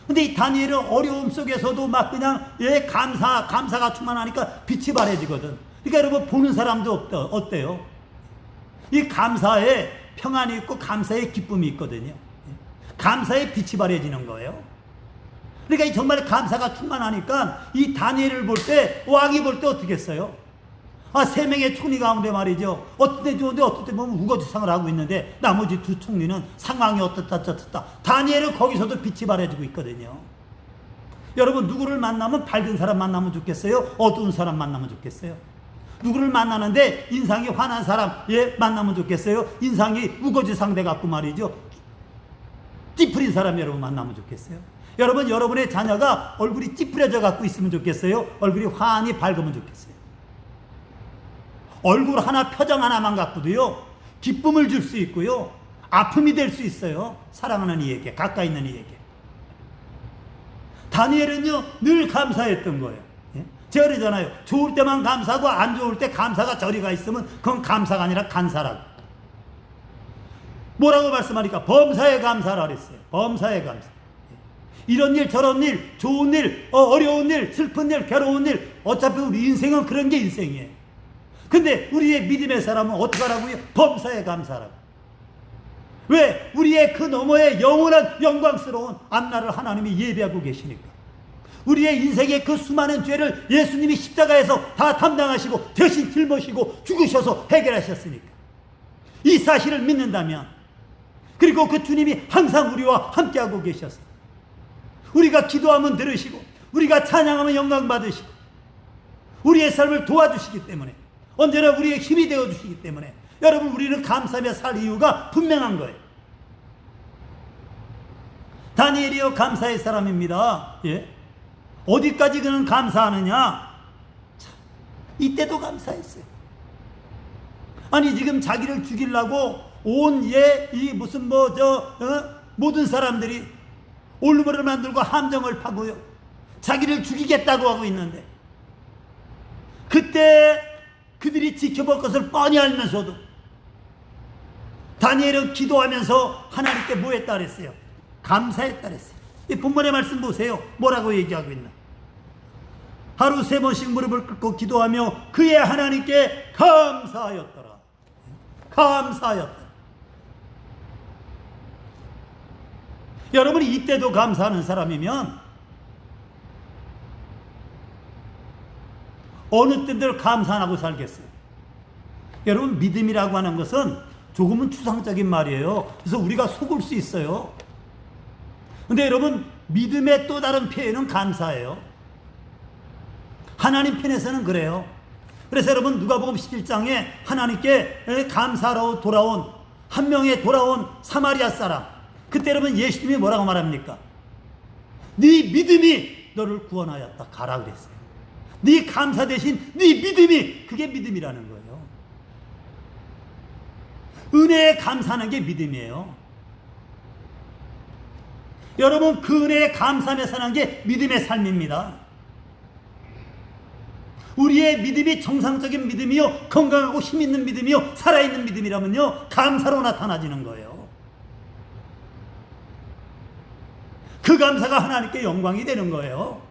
근데 이 다니엘은 어려움 속에서도 막 그냥, 예, 감사가 충만하니까 빛이 바래지거든. 그러니까 여러분, 보는 사람도 어때요? 이 감사에 평안이 있고 감사의 기쁨이 있거든요. 감사의 빛이 바래지는 거예요. 그러니까 정말 감사가 충만하니까 이 다니엘을 볼 때, 왕이 볼 때 어떻게 했어요? 세 명의 총리 가운데 말이죠, 어떤 때 좋은데 어떤 때 보면 우거지상을 하고 있는데, 나머지 두 총리는 상황이 어떻다 저떻다. 다니엘은 거기서도 빛이 바래지고 있거든요. 여러분, 누구를 만나면 밝은 사람 만나면 좋겠어요? 어두운 사람 만나면 좋겠어요? 누구를 만나는데 인상이 환한 사람, 예, 만나면 좋겠어요? 인상이 우거지상 돼 갖고 말이죠, 찌푸린 사람 여러분 만나면 좋겠어요? 여러분, 여러분의 자녀가 얼굴이 찌푸려져 갖고 있으면 좋겠어요? 얼굴이 환히 밝으면 좋겠어요? 얼굴 하나, 표정 하나만 갖고도요, 기쁨을 줄 수 있고요, 아픔이 될 수 있어요. 사랑하는 이에게, 가까이 있는 이에게. 다니엘은요, 늘 감사했던 거예요. 예? 제가 그러잖아요. 좋을 때만 감사하고 안 좋을 때 감사가 저리가 있으면 그건 감사가 아니라 간사라고. 뭐라고 말씀하니까 범사에 감사라 그랬어요. 범사에 감사. 이런 일 저런 일, 좋은 일, 어려운 일, 슬픈 일, 괴로운 일, 어차피 우리 인생은 그런 게 인생이에요. 근데 우리의 믿음의 사람은 어떻게 하라고요? 범사에 감사라고. 왜? 우리의 그 너머에 영원한 영광스러운 앞날을 하나님이 예비하고 계시니까. 우리의 인생의 그 수많은 죄를 예수님이 십자가에서 다 담당하시고 대신 짊어지고 죽으셔서 해결하셨으니까. 이 사실을 믿는다면, 그리고 그 주님이 항상 우리와 함께하고 계셔서 우리가 기도하면 들으시고 우리가 찬양하면 영광 받으시고 우리의 삶을 도와주시기 때문에, 언제나 우리의 힘이 되어주시기 때문에 여러분, 우리는 감사하며 살 이유가 분명한 거예요. 다니엘이요, 감사의 사람입니다. 예? 어디까지 그는 감사하느냐? 참, 이때도 감사했어요. 아니, 지금 자기를 죽이려고 온 이 무슨 모든 사람들이 올무를 만들고 함정을 파고요, 자기를 죽이겠다고 하고 있는데, 그때 그들이 지켜볼 것을 뻔히 알면서도 다니엘은 기도하면서 하나님께 뭐 했다 그랬어요? 감사했다 그랬어요. 이 본문의 말씀 보세요. 뭐라고 얘기하고 있나? 하루 3번씩 무릎을 꿇고 기도하며 그의 하나님께 감사하였더라. 감사하였다. 여러분이 이때도 감사하는 사람이면 어느 때들 감사 안 하고 살겠어요? 여러분, 믿음이라고 하는 것은 조금은 추상적인 말이에요. 그래서 우리가 속을 수 있어요. 근데 여러분, 믿음의 또 다른 표현은 감사예요. 하나님 편에서는 그래요. 그래서 여러분, 누가복음 17장에 하나님께 감사로 돌아온 한 명의 돌아온 사마리아 사람, 그때 여러분 예수님이 뭐라고 말합니까? 네 믿음이 너를 구원하였다, 가라 그랬어요. 네 감사 대신 네 믿음이, 그게 믿음이라는 거예요. 은혜에 감사하는 게 믿음이에요. 여러분, 그 은혜에 감사하며 사는 게 믿음의 삶입니다. 우리의 믿음이 정상적인 믿음이요, 건강하고 힘있는 믿음이요, 살아있는 믿음이라면요, 감사로 나타나지는 거예요. 그 감사가 하나님께 영광이 되는 거예요.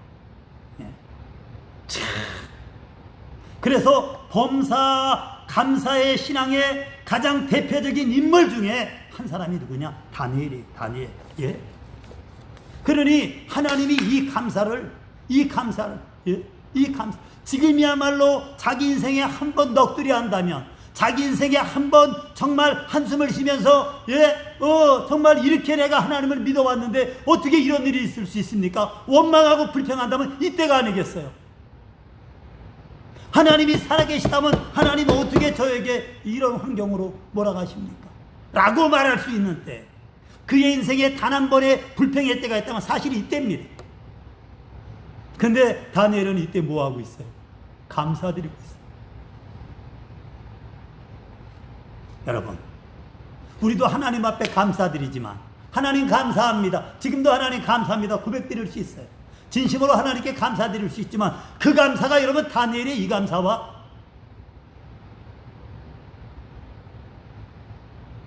그래서 감사의 신앙의 가장 대표적인 인물 중에 한 사람이 누구냐? 다니엘. 예? 그러니 하나님이 이 감사를 지금이야말로 자기 인생에 한 번 넋두리 한다면, 자기 인생에 한 번 정말 한숨을 쉬면서 정말 이렇게 내가 하나님을 믿어왔는데 어떻게 이런 일이 있을 수 있습니까? 원망하고 불평한다면 이때가 아니겠어요? 하나님이 살아계시다면 하나님 어떻게 저에게 이런 환경으로 몰아가십니까? 라고 말할 수 있는 때, 그의 인생에 단 한 번의 불평의 때가 있다면 사실 이때입니다. 근데 다니엘은 이때 뭐하고 있어요? 감사드리고 있어요. 여러분, 우리도 하나님 앞에 감사드리지만, 하나님 감사합니다, 지금도 하나님 감사합니다 고백드릴 수 있어요. 진심으로 하나님께 감사드릴 수 있지만, 그 감사가 여러분 다니엘의 이 감사와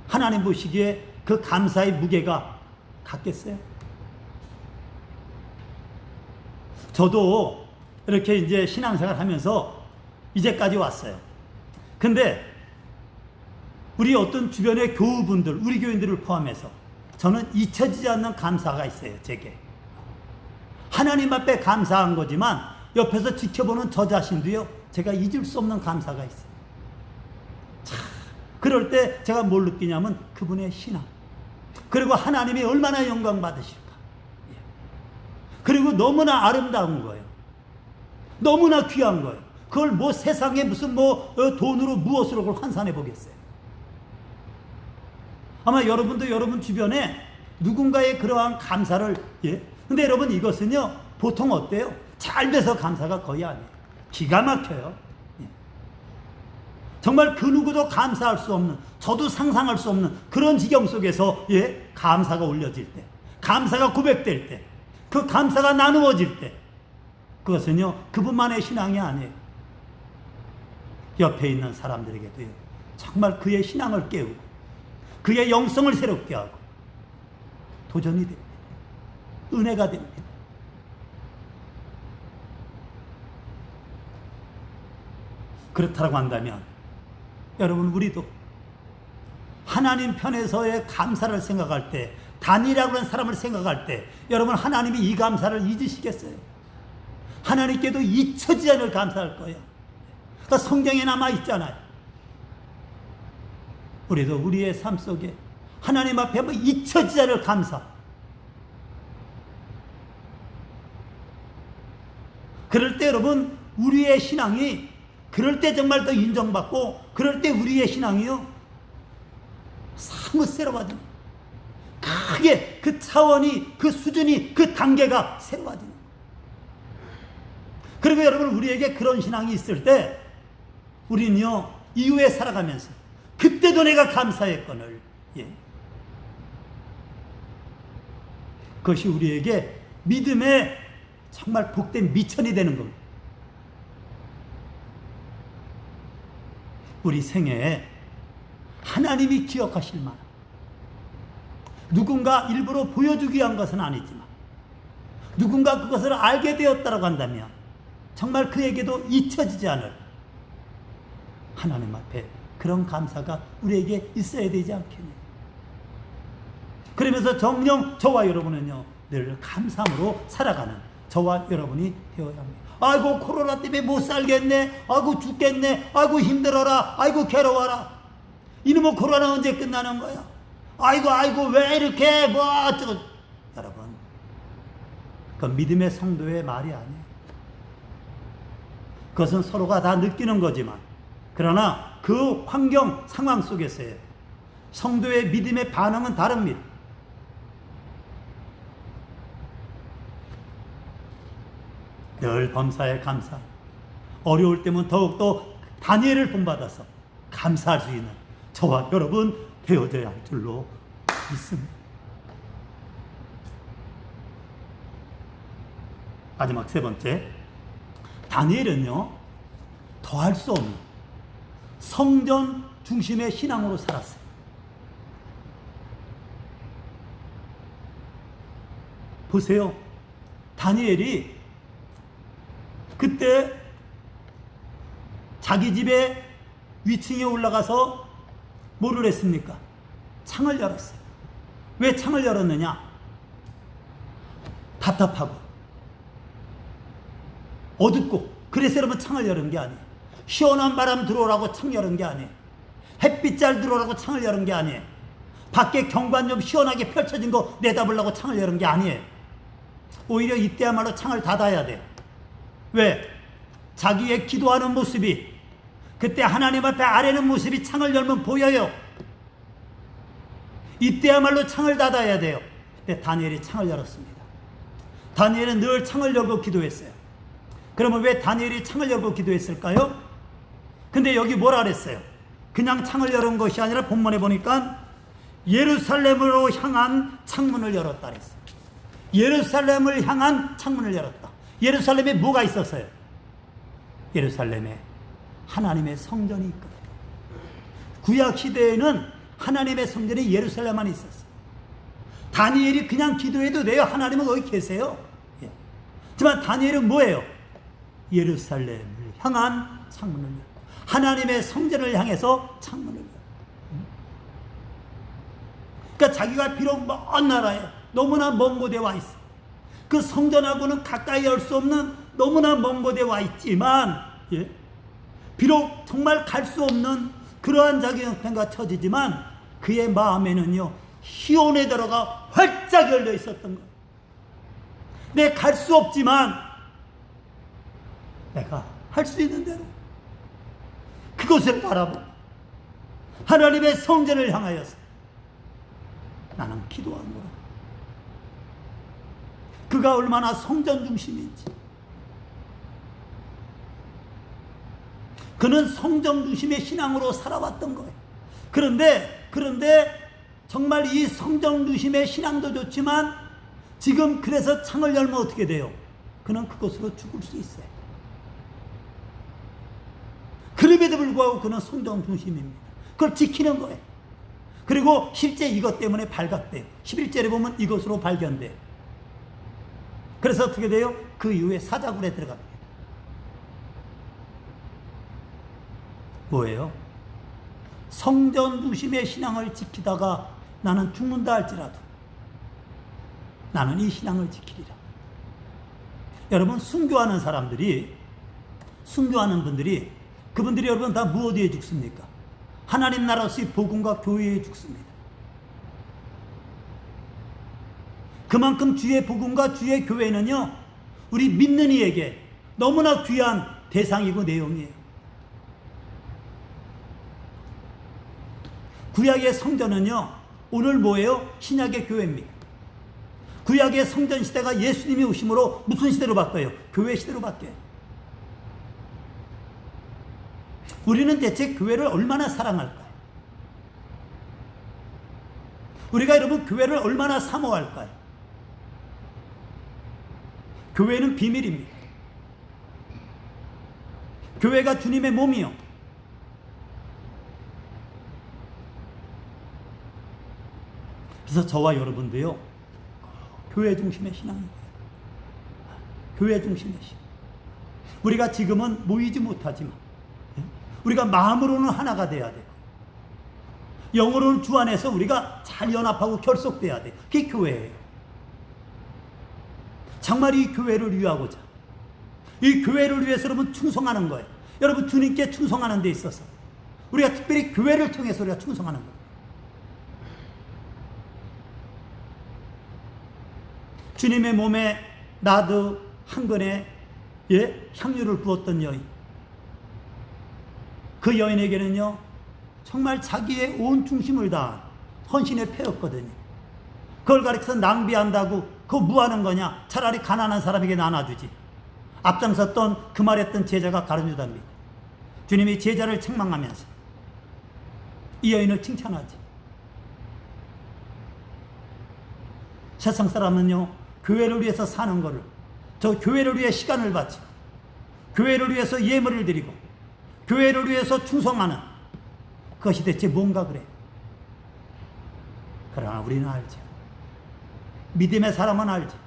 하나님 보시기에 그 감사의 무게가 같겠어요? 저도 이렇게 이제 신앙생활 하면서 이제까지 왔어요. 근데 우리 어떤 주변의 교우분들, 우리 교인들을 포함해서 저는 잊혀지지 않는 감사가 있어요. 제게 하나님 앞에 감사한 거지만 옆에서 지켜보는 저 자신도요, 제가 잊을 수 없는 감사가 있어요. 그럴 때 제가 뭘 느끼냐면 그분의 신앙, 그리고 하나님이 얼마나 영광 받으실까, 그리고 너무나 아름다운 거예요. 너무나 귀한 거예요. 그걸 뭐 세상에 무슨 돈으로 무엇으로 그걸 환산해 보겠어요. 아마 여러분도 여러분 주변에 누군가의 그러한 감사를, 근데 여러분 이것은요, 보통 어때요? 잘 돼서 감사가 거의 아니에요. 기가 막혀요. 정말 그 누구도 감사할 수 없는, 저도 상상할 수 없는 그런 지경 속에서 감사가 올려질 때, 감사가 고백될 때, 그 감사가 나누어질 때, 그것은요 그분만의 신앙이 아니에요. 옆에 있는 사람들에게도요 정말 그의 신앙을 깨우고 그의 영성을 새롭게 하고 도전이 됩니다. 은혜가 됩니다. 그렇다고 한다면 여러분, 우리도 하나님 편에서의 감사를 생각할 때, 다니엘이라고 하는 사람을 생각할 때 여러분, 하나님이 이 감사를 잊으시겠어요? 하나님께도 잊혀지지 않을 감사할 거예요. 그러니까 성경에 남아 있잖아요. 우리도 우리의 삶 속에 하나님 앞에 한번 잊혀지지 않을 감사, 그럴 때 여러분 우리의 신앙이, 그럴 때 정말 더 인정받고, 그럴 때 우리의 신앙이요 사뭇 새로워지는, 크게 그 차원이, 그 수준이, 그 단계가 새로워지는. 그리고 여러분, 우리에게 그런 신앙이 있을 때 우리는요 이후에 살아가면서 그때도 내가 감사했거늘, 그것이 우리에게 믿음의 정말 복된 미천이 되는 겁니다. 우리 생애에 하나님이 기억하실 만한, 누군가 일부러 보여주기 위한 것은 아니지만 누군가 그것을 알게 되었다고 한다면 정말 그에게도 잊혀지지 않을 하나님 앞에 그런 감사가 우리에게 있어야 되지 않겠네요. 그러면서 정녕 저와 여러분은요 늘 감사함으로 살아가는 저와 여러분이 되어야 합니다. 아이고 코로나 때문에 못 살겠네, 아이고 죽겠네, 아이고 힘들어라, 아이고 괴로워라, 이놈의 코로나 언제 끝나는 거야, 아이고 왜 이렇게 뭐 어쩌고. 여러분, 그건 믿음의 성도의 말이 아니에요. 그것은 서로가 다 느끼는 거지만, 그러나 그 환경 상황 속에서의 성도의 믿음의 반응은 다릅니다. 늘 범사에 감사, 어려울 때면 더욱더 다니엘을 본받아서 감사할 수 있는 저와 여러분 되어져야 할 줄로 믿습니다. 마지막 세 번째, 다니엘은요 더할 수 없는 성전 중심의 신앙으로 살았어요. 보세요, 다니엘이 그때 자기 집에 위층에 올라가서 뭐를 했습니까? 창을 열었어요. 왜 창을 열었느냐? 답답하고 어둡고, 그래서 여러분 창을 열은 게 아니에요. 시원한 바람 들어오라고 창 열은 게 아니에요. 햇빛 잘 들어오라고 창을 열은 게 아니에요. 밖에 경관 좀 시원하게 펼쳐진 거 내다보려고 창을 열은 게 아니에요. 오히려 이때야말로 창을 닫아야 돼요. 왜? 자기의 기도하는 모습이, 그때 하나님 앞에 아뢰는 모습이 창을 열면 보여요. 이때야말로 창을 닫아야 돼요. 그때 다니엘이 창을 열었습니다. 다니엘은 늘 창을 열고 기도했어요. 그러면 왜 다니엘이 창을 열고 기도했을까요? 근데 여기 뭐라 그랬어요? 그냥 창을 열은 것이 아니라 본문에 보니까 예루살렘으로 향한 창문을 열었다 그랬어요. 예루살렘을 향한 창문을 열었다. 예루살렘에 뭐가 있었어요? 예루살렘에 하나님의 성전이 있거든요. 구약 시대에는 하나님의 성전이 예루살렘만 있었어요. 다니엘이 그냥 기도해도 돼요. 하나님은 거기 계세요. 하지만 다니엘은 뭐예요? 예루살렘을 향한 창문을 열고, 하나님의 성전을 향해서 창문을 열고. 그러니까 자기가 비록 먼 나라에 너무나 먼 곳에 와 있어, 그 성전하고는 가까이 할 수 없는 너무나 먼 곳에 와 있지만, 비록 정말 갈 수 없는 그러한 자기 형편과 처지지만 그의 마음에는요 희원에 들어가 활짝 열려 있었던 거예요. 내 갈 수 없지만 내가 할 수 있는 대로 그것을 바라보고 하나님의 성전을 향하여서 나는 기도하노라. 그가 얼마나 성전 중심인지, 그는 성전 중심의 신앙으로 살아왔던 거예요. 그런데 정말 이 성전 중심의 신앙도 좋지만 지금 그래서 창을 열면 어떻게 돼요? 그는 그것으로 죽을 수 있어요. 그럼에도 불구하고 그는 성전 중심입니다. 그걸 지키는 거예요. 그리고 실제 이것 때문에 발각돼요. 11절에 보면 이것으로 발견돼요. 그래서 어떻게 돼요? 그 이후에 사자굴에 들어갑니다. 뭐예요? 성전 중심의 신앙을 지키다가 나는 죽는다 할지라도 나는 이 신앙을 지키리라. 여러분, 순교하는 분들이 그분들이 여러분 다 무엇 위해 죽습니까? 하나님 나라의 복음과 교회에 죽습니다. 그만큼 주의 복음과 주의 교회는요, 우리 믿는 이에게 너무나 귀한 대상이고 내용이에요. 구약의 성전은요, 오늘 뭐예요? 신약의 교회입니다. 구약의 성전 시대가 예수님이 오심으로 무슨 시대로 바뀌어요? 교회 시대로 바뀌어요. 우리는 대체 교회를 얼마나 사랑할까요? 우리가 여러분 교회를 얼마나 사모할까요? 교회는 비밀입니다. 교회가 주님의 몸이요. 그래서 저와 여러분도요, 교회 중심의 신앙이에요. 교회 중심의 신앙. 우리가 지금은 모이지 못하지만 우리가 마음으로는 하나가 돼야 돼요. 영으로는 주 안에서 우리가 잘 연합하고 결속돼야 돼요. 그게 교회예요. 정말 이 교회를 위하고자, 이 교회를 위해서 여러분 충성하는 거예요. 여러분 주님께 충성하는 데 있어서 우리가 특별히 교회를 통해서 우리가 충성하는 거예요. 주님의 몸에 나드 한 건에 향유를 부었던 여인, 그 여인에게는요 정말 자기의 온 중심을 다한 헌신의 패였거든요. 그걸 가리켜서 낭비한다고 그거 뭐하는 거냐, 차라리 가난한 사람에게 나눠주지. 앞장섰던 그 말했던 제자가 가르쳐줍니다. 주님이 제자를 책망하면서 이 여인을 칭찬하지. 세상 사람은요 교회를 위해서 사는 거를, 저 교회를 위해 시간을 바치고 교회를 위해서 예물을 드리고 교회를 위해서 충성하는 그것이 대체 뭔가 그래. 그러나 우리는 알죠. 믿음의 사람은 알죠.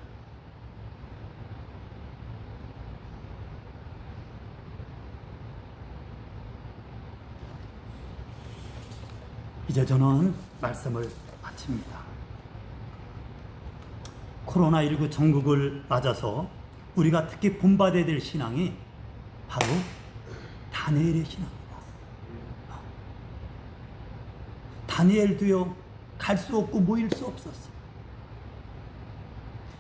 이제 저는 말씀을 마칩니다. 코로나19 전국을 맞아서 우리가 특히 본받아야 될 신앙이 바로 다니엘의 신앙입니다. 다니엘도요 갈 수 없고 모일 수 없었어요.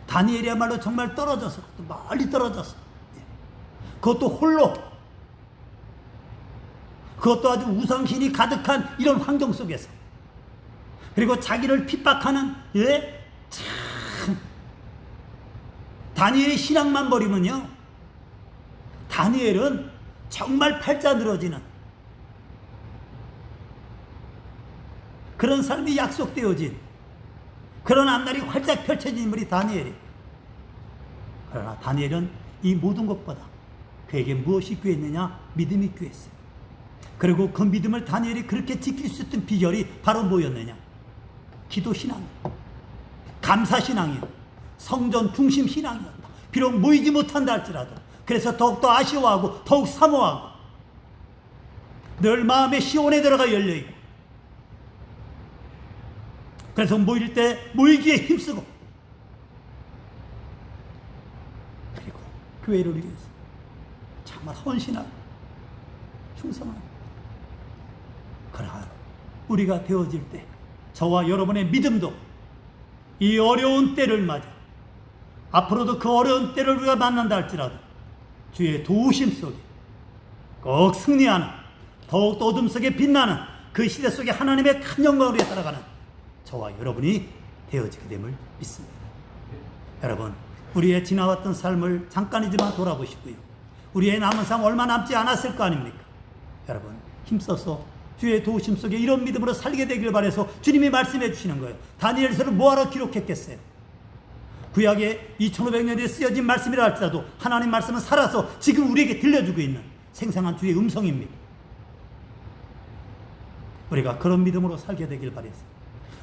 다니엘이야말로 정말 떨어져서, 멀리 떨어져서, 그것도 홀로, 그것도 아주 우상신이 가득한 이런 환경 속에서, 그리고 자기를 핍박하는 참 다니엘의 신앙만 버리면요 다니엘은 정말 팔자 늘어지는 그런 삶이 약속되어진 그런 앞날이 활짝 펼쳐진 인물이 다니엘이. 그러나 다니엘은 이 모든 것보다 그에게 무엇이 귀했느냐? 믿음이 귀했어요. 그리고 그 믿음을 다니엘이 그렇게 지킬 수 있던 비결이 바로 뭐였느냐? 기도 신앙이에요. 감사 신앙이에요. 성전 중심 신앙이었다. 비록 모이지 못한다 할지라도 그래서 더욱더 아쉬워하고 더욱 사모하고 늘 마음의 시온에 들어가 열려있고, 그래서 모일 때 모이기에 힘쓰고, 그리고 교회를 위해서 정말 헌신하고 충성하고. 그러나 우리가 되어질 때 저와 여러분의 믿음도 이 어려운 때를 맞아 앞으로도 그 어려운 때를 우리가 만난다 할지라도 주의 도우심 속에 꼭 승리하는, 더욱더 어둠 속에 빛나는 그 시대 속에 하나님의 큰 영광을 위해 살아가는 저와 여러분이 되어지게 됨을 믿습니다. 여러분, 우리의 지나왔던 삶을 잠깐이지만 돌아보시고요, 우리의 남은 삶 얼마 남지 않았을 거 아닙니까? 여러분 힘써서 주의 도우심 속에 이런 믿음으로 살게 되길 바라서 주님이 말씀해 주시는 거예요. 다니엘서를 뭐하러 기록했겠어요? 구약에 2500년에 쓰여진 말씀이라 할지라도 하나님 말씀은 살아서 지금 우리에게 들려주고 있는 생생한 주의 음성입니다. 우리가 그런 믿음으로 살게 되길 바라서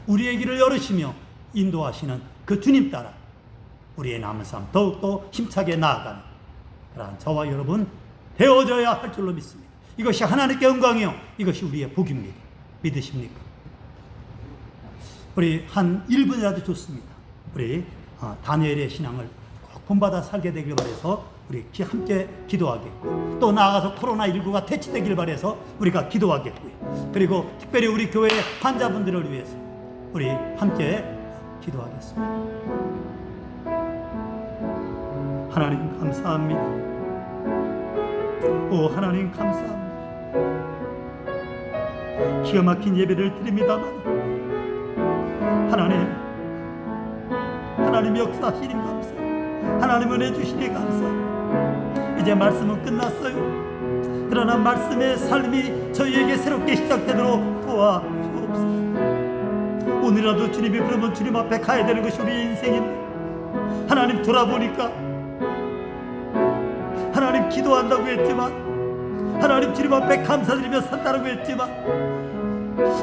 우리의 길을 열으시며 인도하시는 그 주님 따라 우리의 남은 삶 더욱더 힘차게 나아가는 그러한 저와 여러분 되어져야 할 줄로 믿습니다. 이것이 하나님께 영광이요 이것이 우리의 복입니다. 믿으십니까? 우리 한 1분이라도 좋습니다. 우리 다니엘의 신앙을 꼭 본받아 살게 되길 바라서 우리 함께 기도하겠고, 또 나아가서 코로나19가 퇴치되길 바라서 우리가 기도하겠고요. 그리고 특별히 우리 교회 환자분들을 위해서 우리 함께 기도하겠습니다. 하나님 감사합니다. 오 하나님 감사합니다. 기가 막힌 예배를 드립니다만 하나님 역사하시니 감사합니다. 하나님 은혜 주시니 감사합니다. 이제 말씀은 끝났어요. 그러나 말씀의 삶이 저희에게 새롭게 시작되도록 도와주옵소서. 오늘이라도 주님이 부르면 주님 앞에 가야 되는 것이 우리의 인생인데 하나님 돌아보니까 하나님 기도한다고 했지만 하나님 주님 앞에 감사드리며 산다고 했지만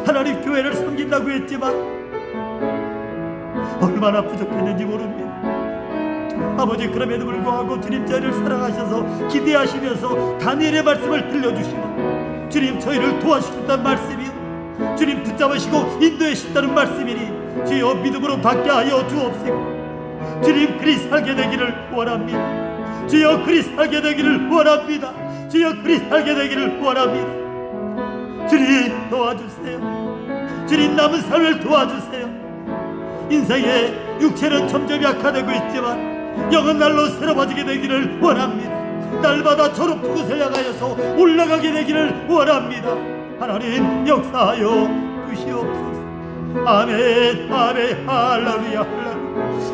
하나님 교회를 섬긴다고 했지만 얼마나 부족했는지 모릅니다. 아버지 그럼에도 불구하고 주님 저희를 사랑하셔서 기대하시면서 다니엘의 말씀을 들려주시고 주님 저희를 도와주셨다는 말씀이요 주님 붙잡으시고 인도해 주셨다는 말씀이니 주여 믿음으로 받게 하여 주옵시고 주님 그리 살게 되기를 원합니다. 주여 그리 살게 되기를 원합니다. 주여 그리 살게 되기를 원합니다. 주님 도와주세요. 주님 남은 삶을 도와주세요. 인생의 육체는 점점 약화되고 있지만 영은 날로 새로워지게 되기를 원합니다. 날마다 저 높은 곳을 향하여서 올라가게 되기를 원합니다. 하나님 역사하여 주시옵소서. 아멘 아멘 할렐루야 할렐루야.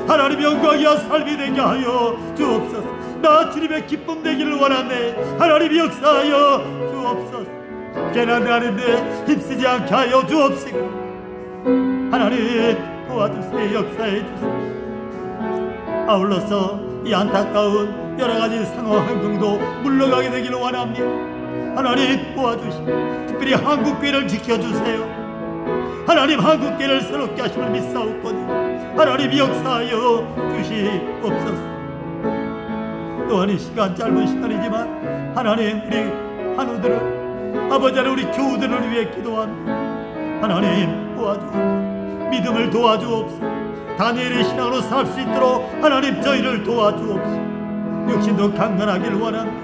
하나님 영광이야 삶이 되게 하여 주옵소서. 나 주님의 기쁨 되기를 원하네. 하나님 역사하여 주옵소서. 괜한 나는데 힘쓰지 않게 하여 주옵시고 하나님 도와주세요. 역사해 주세요. 아울러서 이 안타까운 여러가지 상황 환경도 물러가게 되기를 원합니다. 하나님 도와주시고 특별히 한국교회를 지켜주세요. 하나님 한국교회를 새롭게 하심을 믿사옵거니 하나님 역사하여 주시옵소서. 또한 이 시간 짧은 시간이지만 하나님 우리 한우들을 아버지 하나님 우리 교우들을 위해 기도합니다. 하나님 도와주옵소서. 믿음을 도와주옵소서. 다니엘의 신앙으로 살 수 있도록 하나님 저희를 도와주옵소서. 육신도 강건하기를 원합니다.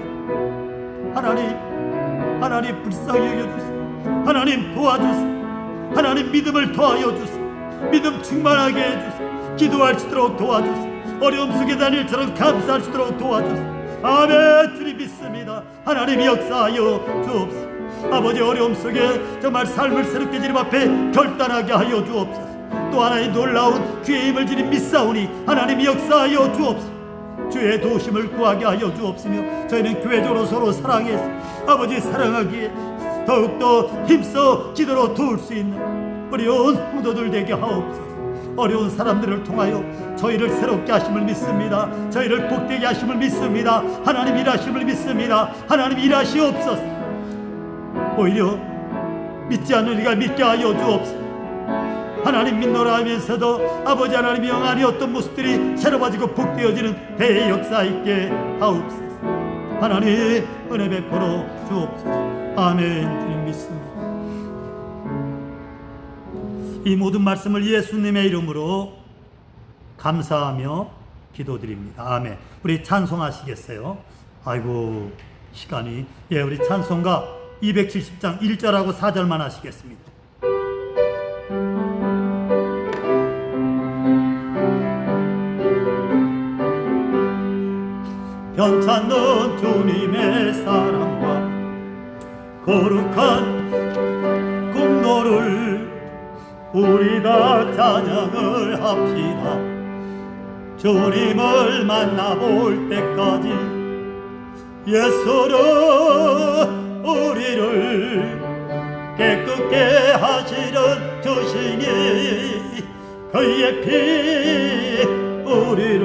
하나님 불쌍히 여겨주세요. 하나님 도와주세요. 하나님 믿음을 더하여 주세요. 믿음 충만하게 해주세요. 기도할 수 있도록 도와주세요. 어려움 속에 다니엘처럼 감사할 수 있도록 도와주세요. 아멘. 주님 믿습니다. 하나님 역사하여 주옵소서. 아버지 어려움 속에 정말 삶을 새롭게 주님 앞에 결단하게 하여 주옵소서. 또 하나의 놀라운 주의 힘을 지닌 믿사오니 하나님 역사하여 주옵소서. 주의 도우심을 구하게 하여 주옵시며 저희는 교회적으로 서로 사랑해서 아버지 사랑하기에 더욱더 힘써 기도로 도울 수 있는 우리 온 후도들 되게 하옵소서. 어려운 사람들을 통하여 저희를 새롭게 하심을 믿습니다. 저희를 복되게 하심을 믿습니다. 하나님 일하심을 믿습니다. 하나님 일하시옵소서. 오히려 믿지 않는 우리가 믿게 하여 주옵소서. 하나님 믿노라 하면서도 아버지 하나님 영안이 어떤 모습들이 새로워지고 복되어지는 대의 역사 있게 하옵소서. 하나님 은혜 베풀어 주옵소서. 아멘. 주님 믿습니다. 이 모든 말씀을 예수님의 이름으로 감사하며 기도드립니다. 아멘. 우리 찬송하시겠어요? 아이고 시간이 우리 찬송가 270장 1절하고 4절만 하시겠습니다. 변찮는 주님의 사랑과 거룩한 공로를 우리 다 찬양을 합시다. 주님을 만나볼 때까지 예수를 우리를 깨끗게 하시는 주시니 그의 피 우리를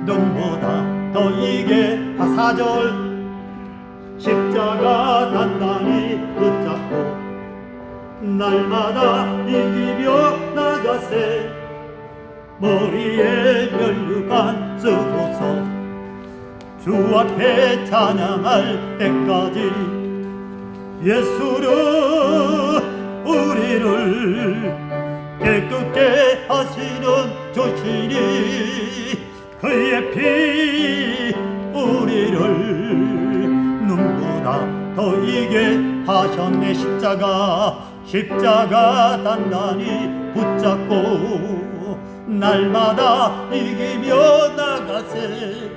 눈보다 더 이게 4절 십자가 단단히 붙잡고 날마다 이기며 나가세 머리에 면류관 쓰고서 주 앞에 찬양할 때까지 예수는 우리를 깨끗게 하시는 주시니 그의 피 우리를 눈보다 더 이게 하셨네 십자가 단단히 붙잡고 날마다 이기며 나가세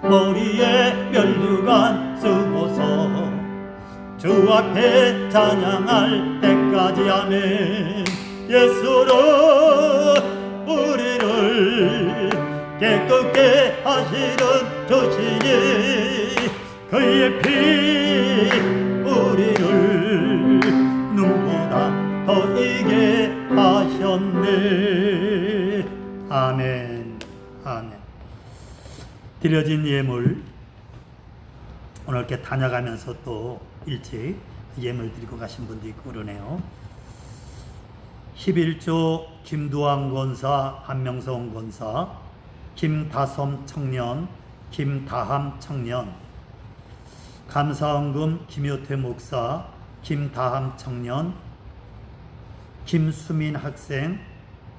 머리에 면류관 쓰고서 주 앞에 찬양할 때까지 아멘 예수는 우리를 깨끗게 하시는 주시니 그의 피 우리를 눈보다 더 이게 하셨네 아멘 아멘 드려진 예물 오늘 이렇게 다녀가면서 또 일찍 예물 드리고 가신 분도 있고 그러네요. 11조 김두왕 권사, 한명성 권사, 김다섬 청년, 김다함 청년, 감사헌금 김효태 목사, 김다함 청년, 김수민 학생,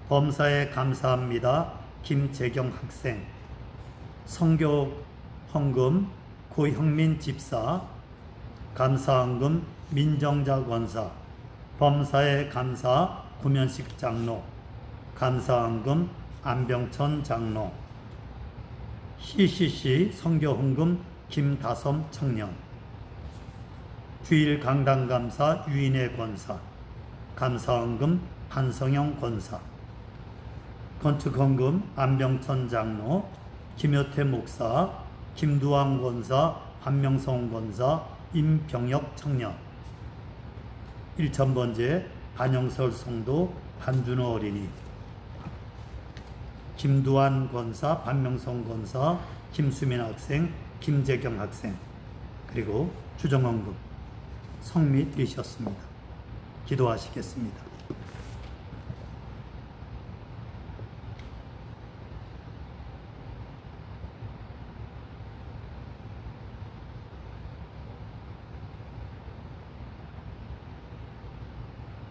범사에 감사합니다. 김재경 학생, 성교 헌금 고형민 집사, 감사헌금 민정자 권사, 범사에 감사 구면식 장로, 감사헌금 안병천 장로, CCC 성교헌금 김다섬 청년, 주일 강당감사 유인혜 권사, 감사헌금 한성영 권사, 건축헌금 안병천 장로, 김효태 목사, 김두왕 권사, 한명성 권사, 임병혁 청년, 1000번째 반영설 성도 단준호 어린이, 김두환 권사, 반명성 권사, 김수민 학생, 김재경 학생, 그리고 주정헌금 성미 드리셨습니다. 기도하시겠습니다.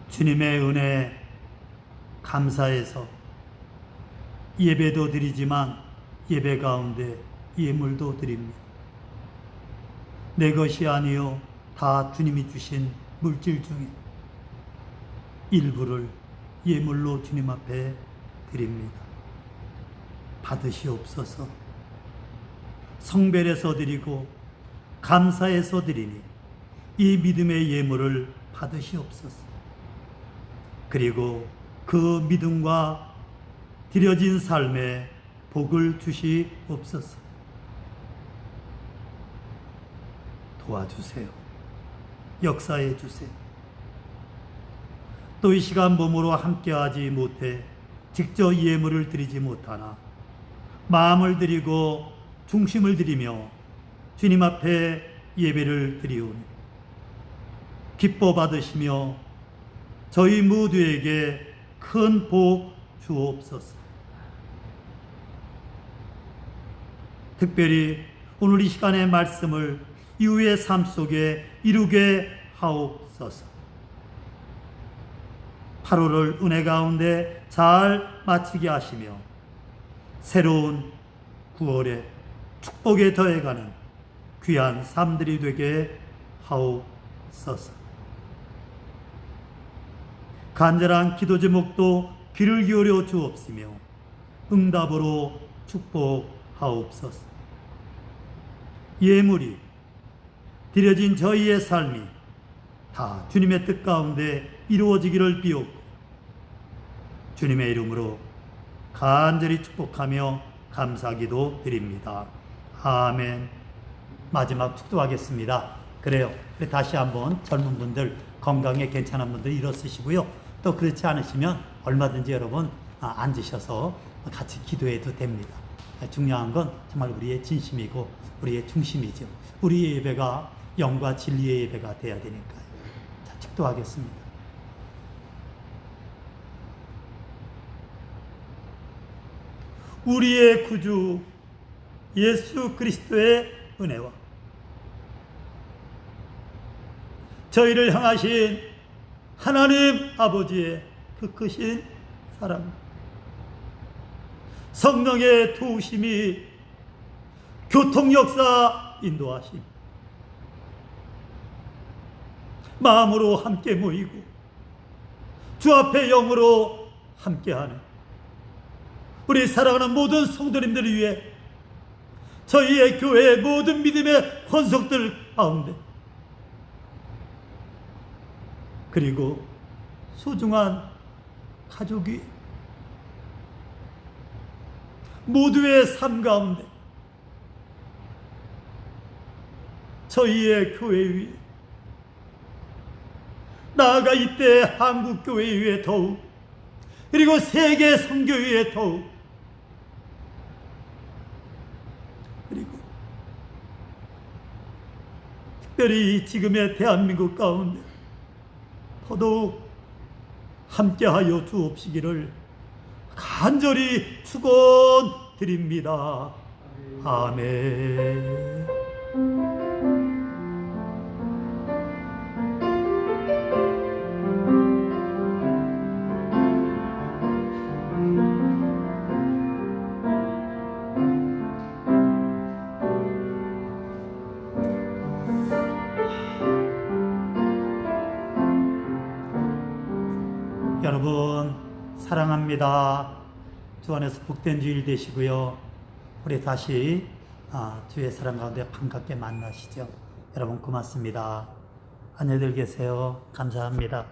주님의 은혜 감사해서 예배도 드리지만 예배 가운데 예물도 드립니다. 내 것이 아니요 다 주님이 주신 물질 중에 일부를 예물로 주님 앞에 드립니다. 받으시옵소서. 성별해서 드리고 감사해서 드리니 이 믿음의 예물을 받으시옵소서. 그리고 그 믿음과 드려진 삶에 복을 주시옵소서. 도와주세요. 역사해 주세요. 또 이 시간 몸으로 함께하지 못해 직접 예물을 드리지 못하나 마음을 드리고 중심을 드리며 주님 앞에 예배를 드리오니 기뻐 받으시며 저희 모두에게 큰 복 주옵소서. 특별히 오늘 이 시간의 말씀을 이후의 삶 속에 이루게 하옵소서. 8월을 은혜 가운데 잘 마치게 하시며 새로운 9월에 축복에 더해가는 귀한 삶들이 되게 하옵소서. 간절한 기도 제목도 귀를 기울여 주옵시며 응답으로 축복하옵소서. 예물이 드려진 저희의 삶이 다 주님의 뜻 가운데 이루어지기를 비옵고 주님의 이름으로 간절히 축복하며 감사기도 드립니다. 아멘. 마지막 축도하겠습니다. 그래요. 우리 다시 한번 젊은 분들, 건강에 괜찮은 분들 일어서시고요. 또 그렇지 않으시면 얼마든지 여러분 앉으셔서 같이 기도해도 됩니다. 중요한 건 정말 우리의 진심이고 우리의 중심이죠. 우리의 예배가 영과 진리의 예배가 돼야 되니까요. 자, 축도하겠습니다. 우리의 구주 예수 그리스도의 은혜와 저희를 향하신 하나님 아버지의 그 크신 사랑, 성령의 도우심이 교통역사 인도하심, 마음으로 함께 모이고 주 앞에 영으로 함께하는 우리 사랑하는 모든 성도님들을 위해 저희의 교회의 모든 믿음의 권속들 가운데 그리고 소중한 가족이 모두의 삶 가운데 저희의 교회 위에 나아가 이때 한국교회 위에 더욱 그리고 세계 선교 위에 더욱 그리고 특별히 지금의 대한민국 가운데 더더욱 함께하여 주옵시기를 간절히 축원드립니다. 아멘. 여러분 사랑합니다. 주 안에서 복된 주일 되시고요. 우리 다시 주의 사랑 가운데 반갑게 만나시죠. 여러분 고맙습니다. 안녕들 계세요. 감사합니다.